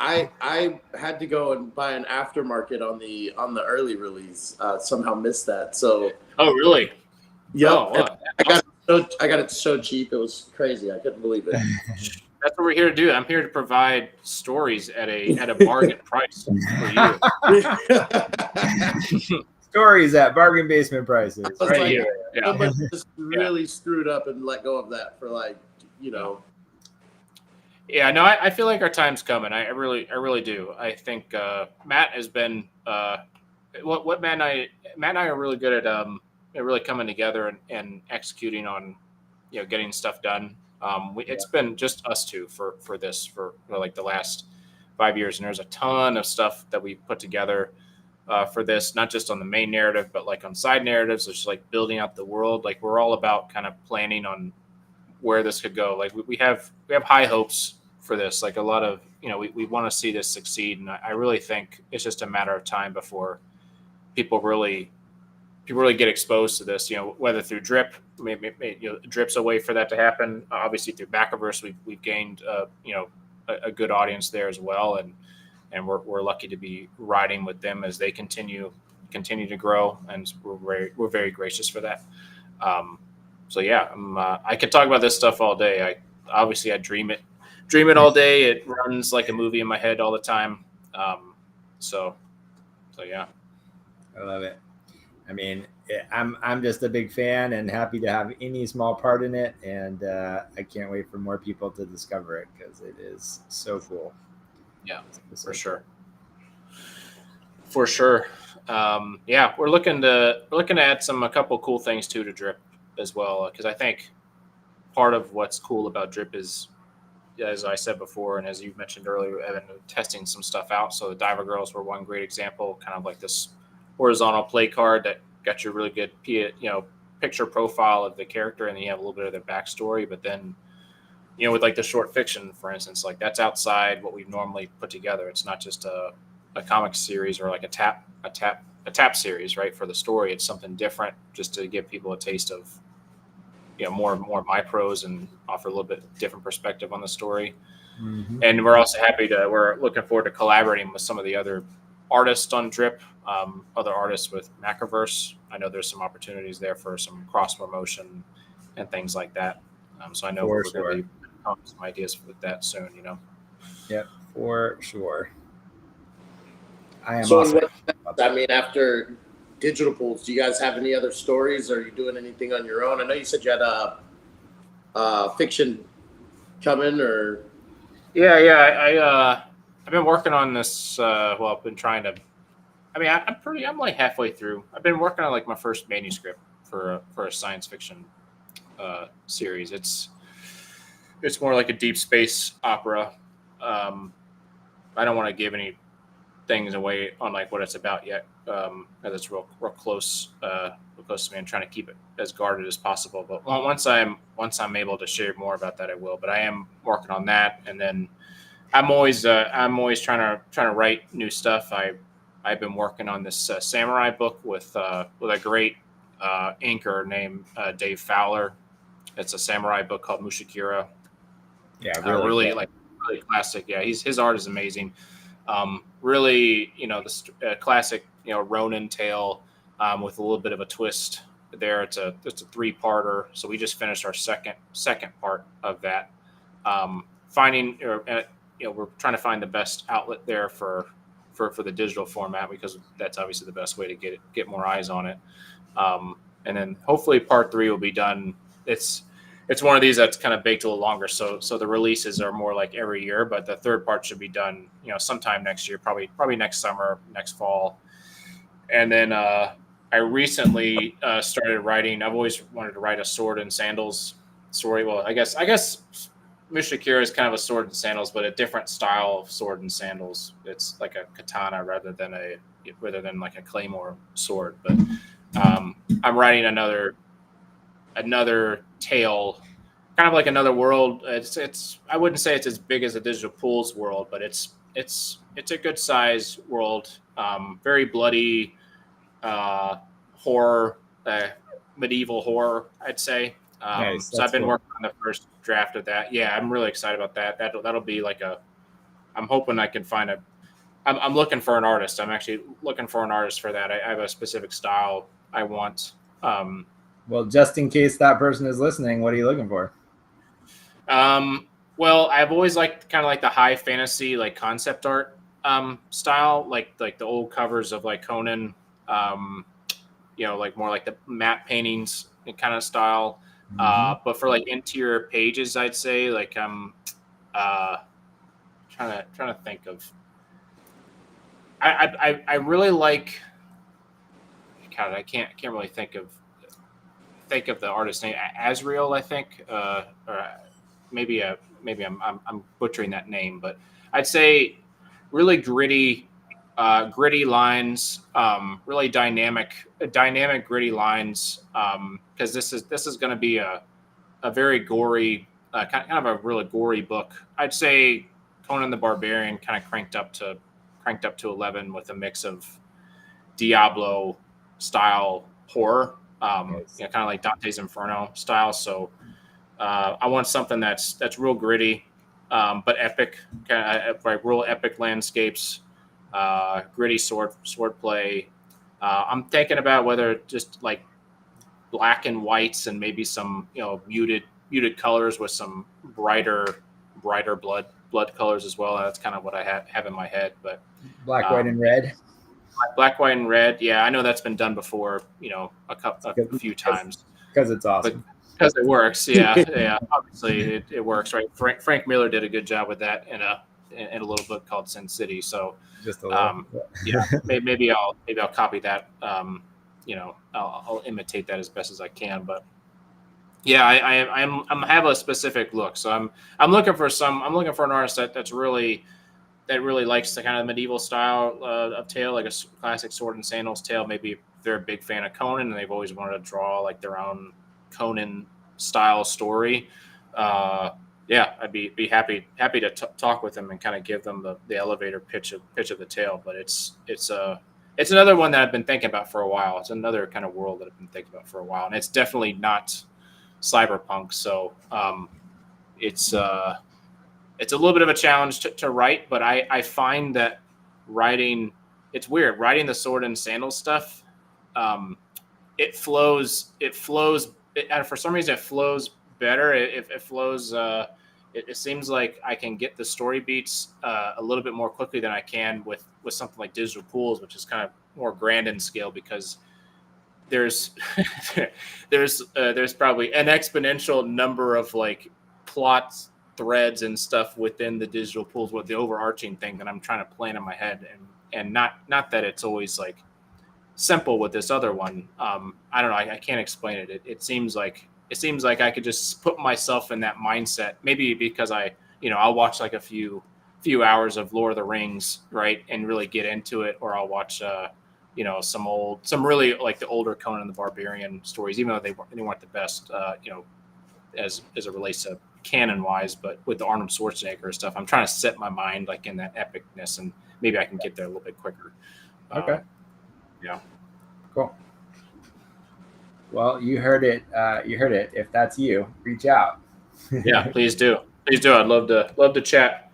A: I had to go and buy an aftermarket on the early release. Somehow missed that. So
C: Oh, really?
A: yep,
C: Oh,
A: and
C: well,
A: I got it so cheap. It was crazy. I couldn't believe it.
C: that's what we're here to do. I'm here to provide stories at a bargain price for you.
B: Stories at bargain basement prices.
A: I was
B: Right
A: like,
B: here.
C: Yeah.
A: somebody just really screwed up and let go of that for like, you know.
C: Yeah, no, I feel like our time's coming. I really do. I think Matt has been what Matt and I are really good at really coming together and executing on getting stuff done. It's been just us two for this for like the last 5 years, and there's a ton of stuff that we put together for this, not just on the main narrative, but like on side narratives, just like building out the world. Like we're all about kind of planning on where this could go. Like we have high hopes for this. Like a lot of we want to see this succeed, and I really think it's just a matter of time before people really get exposed to this. Whether through Drip, maybe Drip's a way for that to happen. Obviously through Macroverse, we've gained a good audience there as well, and we're lucky to be riding with them as they continue to grow, and we're very gracious for that. So yeah, I could talk about this stuff all day. I dream it all day. It runs like a movie in my head all the time. So yeah.
B: I love it. I mean, I'm just a big fan and happy to have any small part in it, and I can't wait for more people to discover it because it is so cool.
C: Yeah, for sure. For sure. Yeah, we're looking to add a couple cool things to Drip as well, because I think part of what's cool about Drip is, as I said before, and as you mentioned earlier, Evan, testing some stuff out. So the Diver Girls were one great example, kind of like this horizontal play card that got you a really good picture profile of the character, and then you have a little bit of their backstory. But then with like the short fiction, for instance, like that's outside what we normally put together. It's not just a comic series or like a tap series, right? For the story, it's something different, just to give people a taste of more of my prose and offer a little bit different perspective on the story.
B: Mm-hmm.
C: And we're also we're looking forward to collaborating with some of the other artists on Drip, other artists with Macroverse. I know there's some opportunities there for some cross promotion and things like that. So I know we're going to be coming some ideas with that soon.
B: Yep, for sure. I am
A: So
B: awesome.
A: I mean, after Digital Pools, do you guys have any other stories? Are you doing anything on your own? I know you said you had a fiction coming, or
C: I've been working on this. I've been trying to. I mean, I'm like halfway through. I've been working on like my first manuscript for a science fiction series. It's more like a deep space opera. I don't want to give any things away on like what it's about yet, because it's real close to me. I'm trying to keep it as guarded as possible. But once I'm able to share more about that, I will. But I am working on that, and then I'm always trying to write new stuff. I've been working on this samurai book with a great inker named Dave Fowler. It's a samurai book called Mushikira.
B: Yeah,
C: really classic. Yeah, his art is amazing. Really, the classic, Ronin tale with a little bit of a twist there. It's a 3-parter. So we just finished our second part of that. We're trying to find the best outlet there for the digital format, because that's obviously the best way to get more eyes on it. And then hopefully part 3 will be done. It's one of these that's kind of baked a little longer. So the releases are more like every year, but the 3rd part should be done, sometime next year, probably next summer, next fall. And then I recently started writing. I've always wanted to write a sword and sandals story. Well, I guess Mishakira is kind of a sword and sandals, but a different style of sword and sandals. It's like a katana rather than like a claymore sword. But I'm writing another tale, kind of like another world. It's I wouldn't say it's as big as a Digital Pools world, but it's a good size world. Very bloody, horror, medieval horror, I'd say.
B: Nice.
C: So I've been working on the first draft of that. Yeah, I'm really excited about that. That'll be like a I'm hoping I can find I'm looking for an artist. I'm actually looking for an artist for that. I have a specific style I want.
B: Well, just in case that person is listening, what are you looking for?
C: Well, I've always liked kind of like the high fantasy, like concept art style, like the old covers of like Conan, like more like the matte paintings kind of style. But for like interior pages, I'd say like uh, trying to think of. I really like. God, I can't really think of the artist name. Azrael, I think, or maybe I'm butchering that name, but I'd say really gritty lines, really dynamic gritty lines. Because this is going to be a very gory, kind of a really gory book. I'd say Conan the Barbarian kind of cranked up to 11 with a mix of Diablo style horror,
B: Nice.
C: kind of like Dante's Inferno style. So I want something that's real gritty, but epic, kind of like real epic landscapes, gritty sword play. I'm thinking about whether just like black and whites and maybe some muted colors with some brighter blood colors as well. That's kind of what I have in my head. But
B: Black, white, and red.
C: Black, white, and red. Yeah, I know that's been done before. A few times
B: Because it's awesome.
C: Because it works. Yeah. Obviously, it works, right? Frank Miller did a good job with that in a little book called Sin City. So
B: Just a little.
C: yeah, maybe I'll copy that. I'll imitate that as best as I can. But yeah, I have a specific look. So I'm looking for an artist that really likes the kind of medieval style of tale, like a classic sword and sandals tale. Maybe they're a big fan of Conan and they've always wanted to draw like their own Conan style story. I'd be happy to talk with them and kind of give them the elevator pitch of the tale. But it's another one that I've been thinking about for a while. It's another kind of world that I've been thinking about for a while, and it's definitely not cyberpunk. So it's a little bit of a challenge to write, but I find that writing, it's weird, writing the sword and sandals stuff. It flows. For some reason, it flows better. It flows. It seems like I can get the story beats a little bit more quickly than I can with something like Digital Pools, which is kind of more grand in scale because there's there's probably an exponential number of like plots, threads, and stuff within the Digital Pools with the overarching thing that I'm trying to plan in my head, and not that it's always like simple with this other one. I don't know. I can't explain it. It seems like I could just put myself in that mindset. Maybe because I'll watch like a few hours of Lord of the Rings, right, and really get into it, or I'll watch some really like the older Conan the Barbarian stories, even though they weren't the best, as it relates to canon wise, but with the Arnold Schwarzenegger stuff, I'm trying to set my mind like in that epicness, and maybe I can get there a little bit quicker.
B: Okay.
C: Yeah.
B: Cool. Well, you heard it. If that's you, reach out.
C: Yeah, please do. I'd love to chat.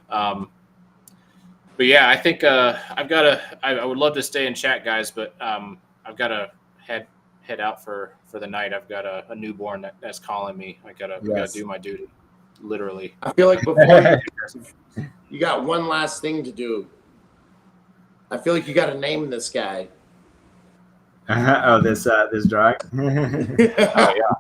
C: But yeah, I think I would love to stay and chat, guys, but I've got to head out for the night. I've got a newborn that's calling me. I gotta do my duty, literally.
A: I feel like before you got one last thing to do. I feel like you got to name this guy.
B: This drawing.
C: Oh yeah,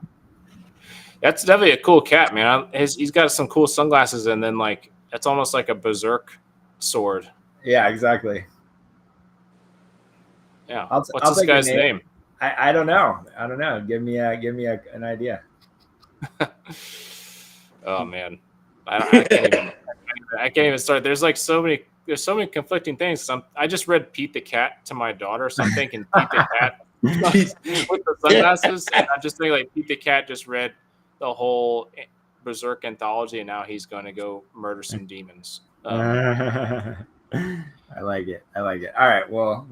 C: that's definitely a cool cat, man. He's got some cool sunglasses, and then like it's almost like a berserk sword.
B: Yeah, exactly.
C: Yeah.
B: What's
C: this guy's name?
B: I don't know. Give me an idea.
C: Oh man, I can't even start. There's so many conflicting things. I just read Pete the Cat to my daughter, so I'm thinking Pete the Cat with the sunglasses, and I'm just thinking like Pete the Cat just read the whole Berserk anthology, and now he's going to go murder some demons.
B: I like it. All right. Well,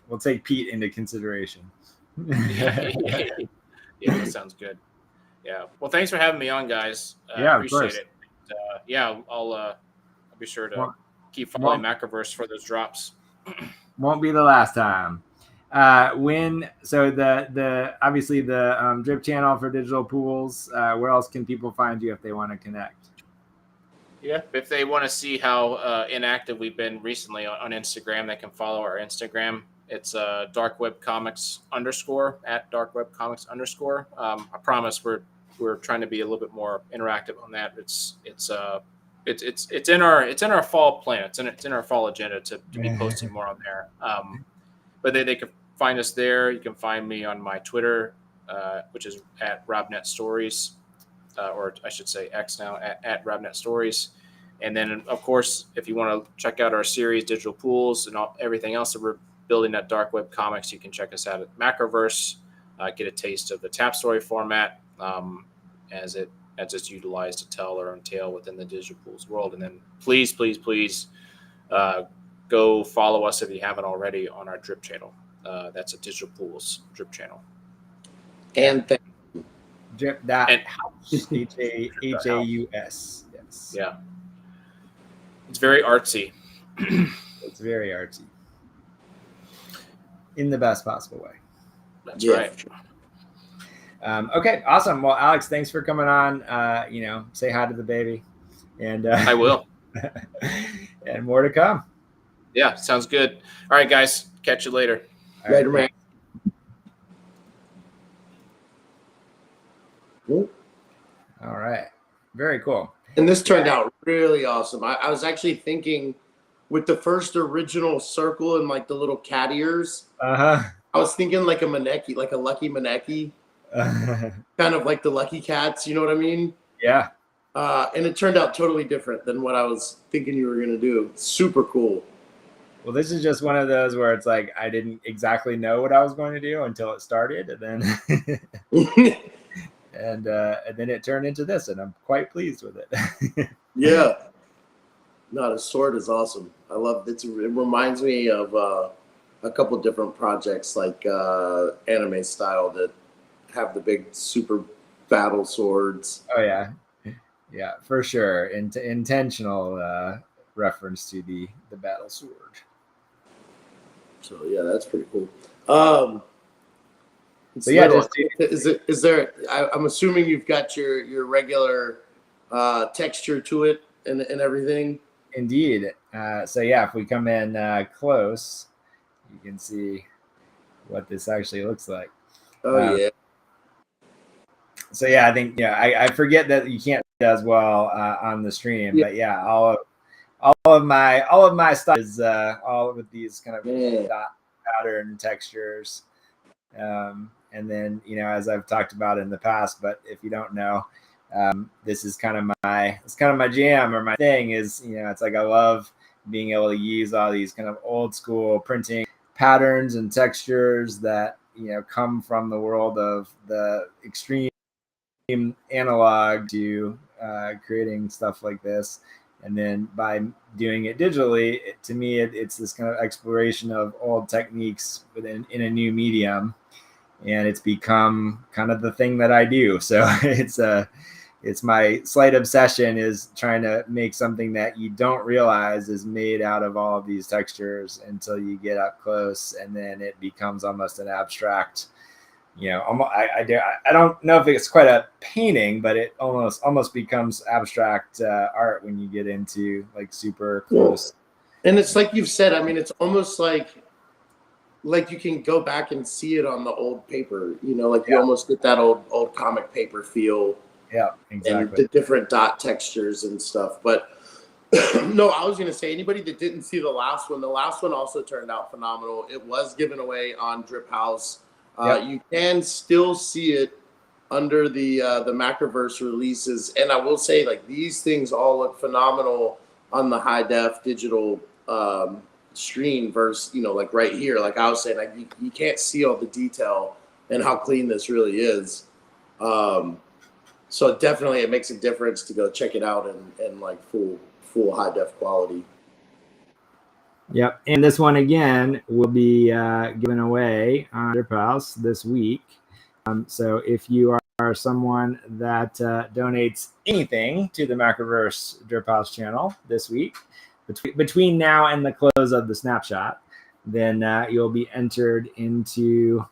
B: we'll take Pete into consideration.
C: Yeah, that sounds good. Yeah. Well, thanks for having me on, guys.
B: Yeah,
C: appreciate
B: of course.
C: it. I'll I'll be sure to
B: Won't-
C: keep following
B: won't-
C: Macroverse for those drops.
B: Won't be the last time. The obviously the drip channel for digital pools. Where else can people find you if they want to connect?
C: Yeah, if they want to see how inactive we've been recently on Instagram, they can follow our Instagram. It's darkwebcomics _, at darkwebcomics _. I promise we're trying to be a little bit more interactive on that. It's in our fall plan. It's in our fall agenda to be posting more on there. But they can find us there. You can find me on my Twitter, which is at Robnet Stories. Or I should say X now, at Robnet Stories. And then, of course, if you want to check out our series, Digital Pools, and everything else that we're building at Dark Web Comics, you can check us out at Macroverse, get a taste of the tap story format as it's utilized to tell our own tale within the Digital Pools world. And then please go follow us if you haven't already on our Drip channel. That's a Digital Pools Drip channel.
A: And
B: Drip.house. Haus. Yes.
C: Yeah. It's very artsy.
B: It's very artsy. In the best possible way.
C: That's right.
B: Okay, awesome. Well, Alex, thanks for coming on. Say hi to the baby. And
C: I will.
B: And more to come.
C: Yeah, sounds good. All right, guys. Catch you later.
A: Later, man.
B: All right. Very cool.
A: And this turned out really awesome. I was actually thinking with the first original circle and like the little cat ears, I was thinking like a Maneki, like a Lucky Maneki, kind of like the Lucky Cats, you know what I mean?
B: Yeah.
A: And it turned out totally different than what I was thinking you were going to do. Super cool.
B: Well, this is just one of those where it's like I didn't exactly know what I was going to do until it started, and then and then it turned into this, and I'm quite pleased with it.
A: Yeah. No, the sword is awesome. I love it. It reminds me of a couple different projects like anime style that have the big super battle swords.
B: Oh yeah, yeah, for sure. Intentional reference to the battle sword.
A: So yeah, that's pretty cool.
B: So yeah,
A: is there? I'm assuming you've got your regular texture to it and everything.
B: Indeed. So yeah, if we come in close, you can see what this actually looks like.
A: Oh yeah.
B: So yeah, I think I forget that you can't do as well on the stream, but yeah, all of my stuff is all with these kind of dot pattern textures. And then, as I've talked about in the past, but if you don't know, this is kind of my jam or my thing is, it's like I love being able to use all these kind of old school printing patterns and textures that, come from the world of the extreme analog to creating stuff like this. And then by doing it digitally, to me, it's this kind of exploration of old techniques in a new medium. And it's become kind of the thing that I do. So it's my slight obsession is trying to make something that you don't realize is made out of all of these textures until you get up close, and then it becomes almost an abstract. I don't know if it's quite a painting, but it almost becomes abstract art when you get into like super close.
A: And it's like you've said. I mean, it's almost like you can go back and see it on the old paper, you almost get that old comic paper feel.
B: Yeah, exactly.
A: And the different dot textures and stuff. But no, I was going to say, anybody that didn't see the last one also turned out phenomenal. It was given away on Drip House. You can still see it under the Macroverse releases. And I will say, like, these things all look phenomenal on the high def digital stream versus, like right here, like I was saying, like you can't see all the detail and how clean this really is. So definitely it makes a difference to go check it out in like full high def quality.
B: Yep. And this one again will be given away on Drip House this week. So if you are are someone that donates anything to the Macroverse Drip House channel this week, between now and the close of the snapshot, then you'll be entered into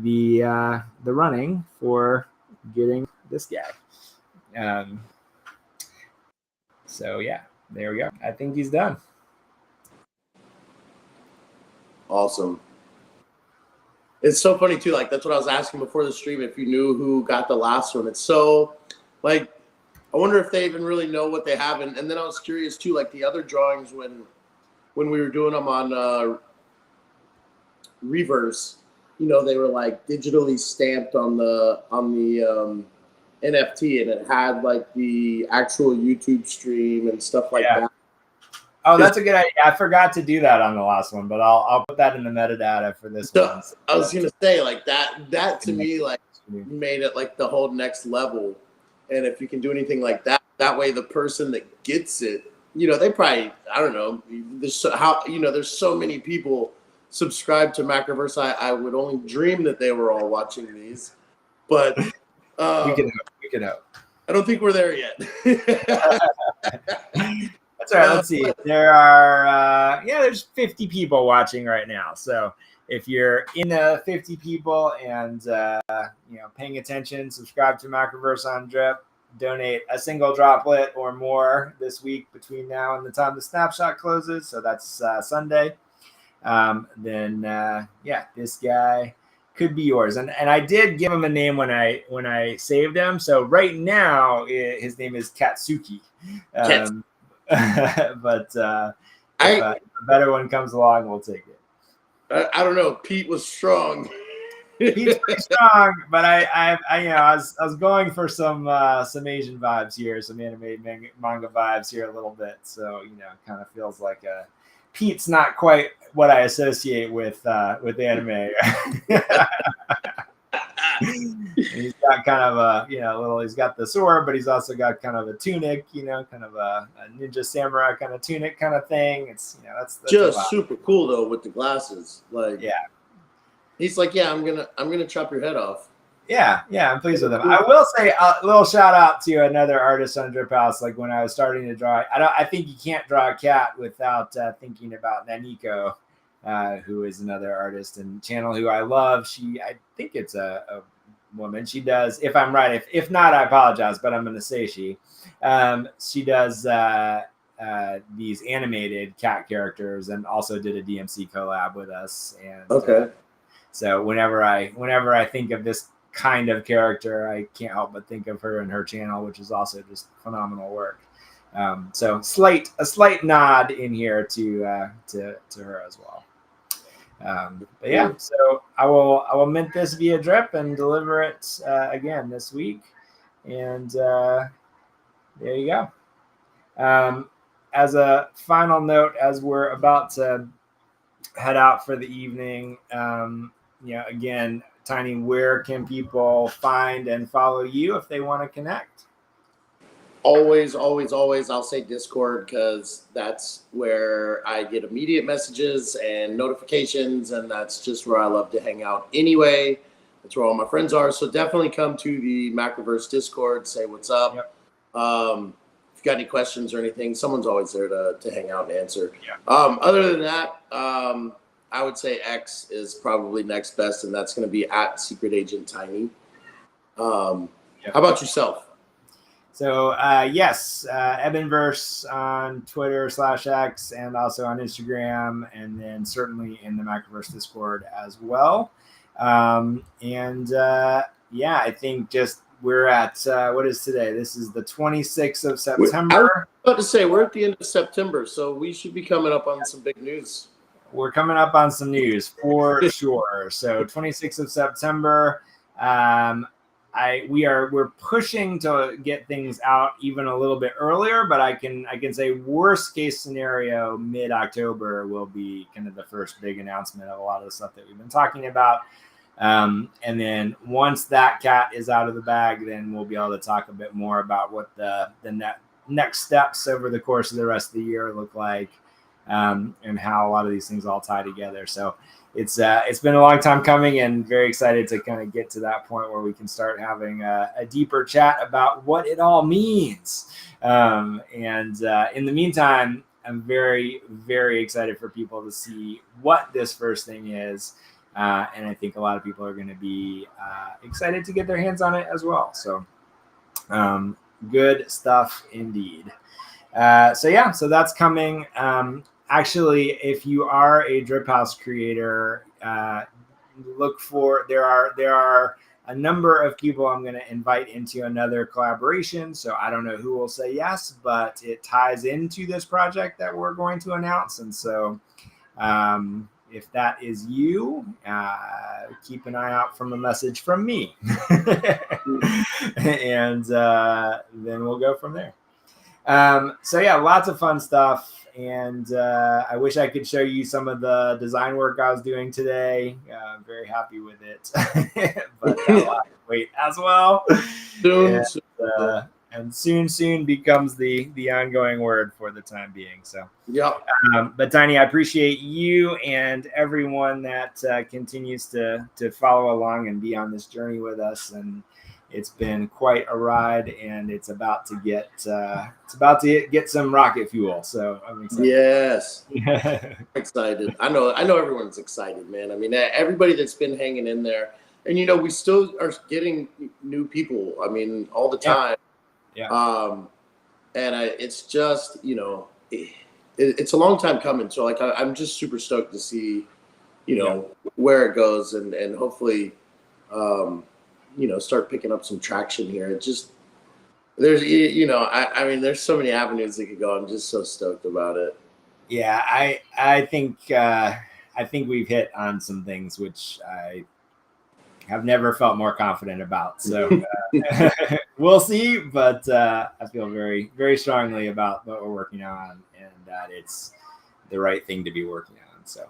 B: the running for getting this guy. So yeah, there we go. I think he's done.
A: Awesome. It's so funny too. Like that's what I was asking before the stream. If you knew who got the last one, it's so like I wonder if they even really know what they have. And then I was curious too, like the other drawings when we were doing them on Reverse, you know, they were like digitally stamped on the NFT, and it had like the actual YouTube stream and stuff like that.
B: Oh, that's a good idea. I forgot to do that on the last one, but I'll put that in the metadata for this one.
A: I was gonna say like that to me like made it like the whole next level. And if you can do anything like that, that way the person that gets it, you know, they probably, I don't know, there's so many people subscribe to Macroverse. I would only dream that they were all watching these, but
B: we can hope.
A: I don't think we're there yet.
B: That's all right. Let's see. There are there's 50 people watching right now. So if you're in the 50 people and paying attention, subscribe to Macroverse on Drip, donate a single droplet or more this week between now and the time the snapshot closes. So that's Sunday. Then this guy could be yours. And I did give him a name when I saved him. So right now his name is Katsuki. But if a better one comes along, we'll take it.
A: I don't know. Pete was strong.
B: Pete's pretty strong, but I was going for some Asian vibes here, some anime manga vibes here a little bit. So kind of feels like Pete's not quite what I associate with anime. He's got kind of a he's got the sword, but he's also got kind of a tunic, kind of a ninja samurai kind of tunic kind of thing. It's that's
A: just super cool though with the glasses. Like he's like, I'm gonna chop your head off.
B: Yeah, I'm pleased with him. I will say a little shout out to another artist on Drip House. Like when I was starting to draw, I think you can't draw a cat without thinking about Naniko, who is another artist and channel who I love. I think it's a woman. She does, if I'm right, if not, I apologize, but I'm going to say she does these animated cat characters and also did a DMC collab with us. And so whenever I think of this kind of character, I can't help but think of her and her channel, which is also just phenomenal work. So a slight nod in here to her as well. But yeah, so I will mint this via Drip and deliver it again this week, and there you go. As a final note, as we're about to head out for the evening, again, Tiny, where can people find and follow you if they want to connect?
A: Always, I'll say Discord because that's where I get immediate messages and notifications, and that's just where I love to hang out anyway. That's where all my friends are. So definitely come to the Macroverse Discord, say what's up.
B: Yep.
A: If you got any questions or anything, someone's always there to hang out and answer.
B: Yeah.
A: Other than that, I would say X is probably next best, and that's going to be at Secret Agent Tiny. How about yourself?
B: So yes, Ebenverse on Twitter /X and also on Instagram, and then certainly in the Macroverse Discord as well. I think just we're at what is today? This is the 26th of September.
A: I was about to say we're at the end of September, so we should be coming up on some big news.
B: We're coming up on some news for sure. So 26th of September. We're pushing to get things out even a little bit earlier, but I can say worst case scenario, mid-October will be kind of the first big announcement of a lot of the stuff that we've been talking about. And then once that cat is out of the bag, then we'll be able to talk a bit more about what the next steps over the course of the rest of the year look like. and how a lot of these things all tie together. So it's been a long time coming, and very excited to kind of get to that point where we can start having a deeper chat about what it all means. And in the meantime, I'm very, very excited for people to see what this first thing is. And I think a lot of people are going to be excited to get their hands on it as well. So good stuff indeed. So that's coming. Actually, if you are a drip house creator, look for, there are a number of people I'm going to invite into another collaboration. So I don't know who will say yes, but it ties into this project that we're going to announce. And so if that is you, keep an eye out from a message from me. And then we'll go from there. So yeah, lots of fun stuff. And I wish I could show you some of the design work I was doing today. I'm very happy with it. But I'll wait as well. And soon becomes the ongoing word for the time being. So
A: yeah.
B: But Tiny, I appreciate you and everyone that continues to follow along and be on this journey with us. And it's been quite a ride, and it's about to get some rocket fuel. So I'm excited.
A: Yes, excited. I know everyone's excited, man. I mean, everybody that's been hanging in there, and we still are getting new people. I mean, all the time.
B: Yeah.
A: And it's just it's a long time coming. So like I'm just super stoked to see where it goes, and hopefully start picking up some traction here. It just, there's, I mean, there's so many avenues that could go. I'm just so stoked about it.
B: Yeah. I think we've hit on some things which I have never felt more confident about. So we'll see, but I feel very, very strongly about what we're working on, and that it's the right thing to be working on. So,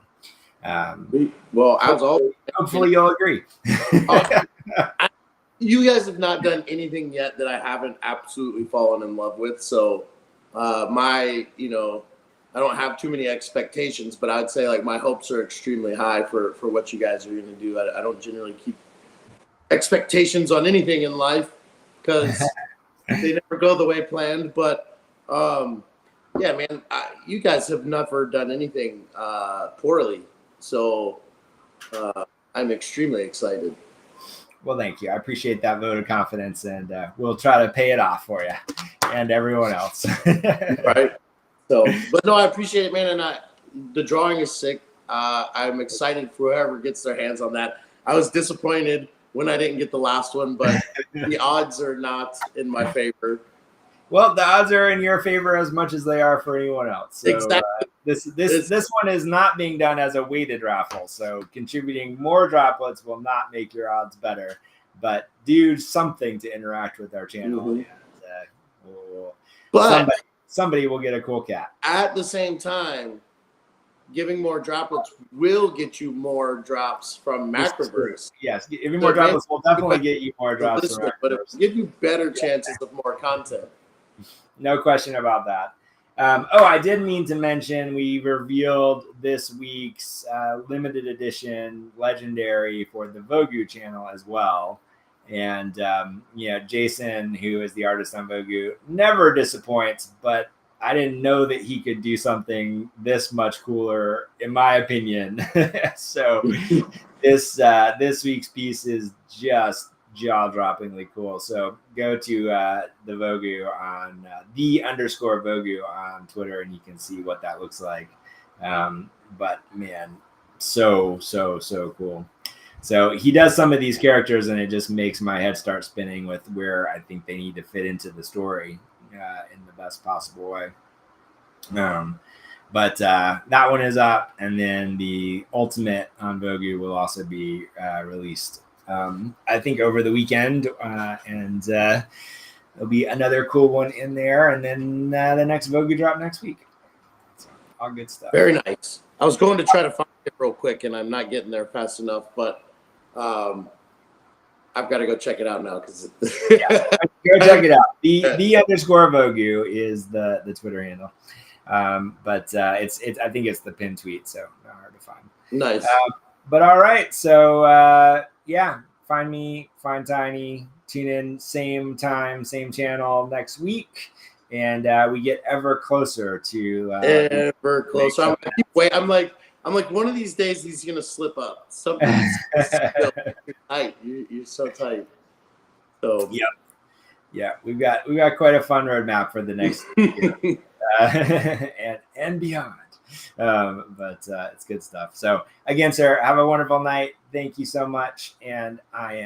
A: well, as always,
B: hopefully you'll agree.
A: You guys have not done anything yet that I haven't absolutely fallen in love with. So I don't have too many expectations, but I'd say like my hopes are extremely high for what you guys are going to do. I don't generally keep expectations on anything in life because they never go the way planned. But yeah, man, you guys have never done anything poorly. So I'm extremely excited.
B: Well, thank you. I appreciate that vote of confidence, and we'll try to pay it off for you and everyone else.
A: Right. So, but no, I appreciate it, man. And the drawing is sick. I'm excited for whoever gets their hands on that. I was disappointed when I didn't get the last one, but the odds are not in my favor.
B: Well, the odds are in your favor as much as they are for anyone else. So,
A: exactly.
B: This one is not being done as a weighted raffle. So contributing more droplets will not make your odds better, but do something to interact with our channel. Mm-hmm. And somebody will get a cool cat.
A: At the same time, giving more droplets will get you more drops from Macroverse.
B: Yes, giving more droplets will definitely get you more drops from Macroverse.
A: But it will give you better chances of more content.
B: No question about that. I did mean to mention we revealed this week's limited edition legendary for the Vogu channel as well. And Jason, who is the artist on Vogu, never disappoints, but I didn't know that he could do something this much cooler, in my opinion. So this week's piece is just jaw-droppingly cool. So go to the Vogu on _Vogu on Twitter, and you can see what that looks like. But man, so cool. So he does some of these characters, and it just makes my head start spinning with where I think they need to fit into the story in the best possible way. But that one is up, and then the Ultimate on Vogu will also be released I think over the weekend, and there'll be another cool one in there, and then the next Vogu drop next week. So, all good stuff.
A: Very nice. I was going to try to find it real quick, and I'm not getting there fast enough, but I've got to go check it out now because
B: go check it out. The _Vogu is the Twitter handle. But it's I think it's the pin tweet, so not hard to find.
A: Nice.
B: But all right, so yeah, find me, find Tiny, tune in same time, same channel next week, and we get ever closer to
A: ever closer. I'm like one of these days he's gonna slip up. Something's you're tight. You're so tight. So
B: yeah, we've got quite a fun roadmap for the next year, and beyond. But it's good stuff. So again, sir, have a wonderful night. Thank you so much, and I am.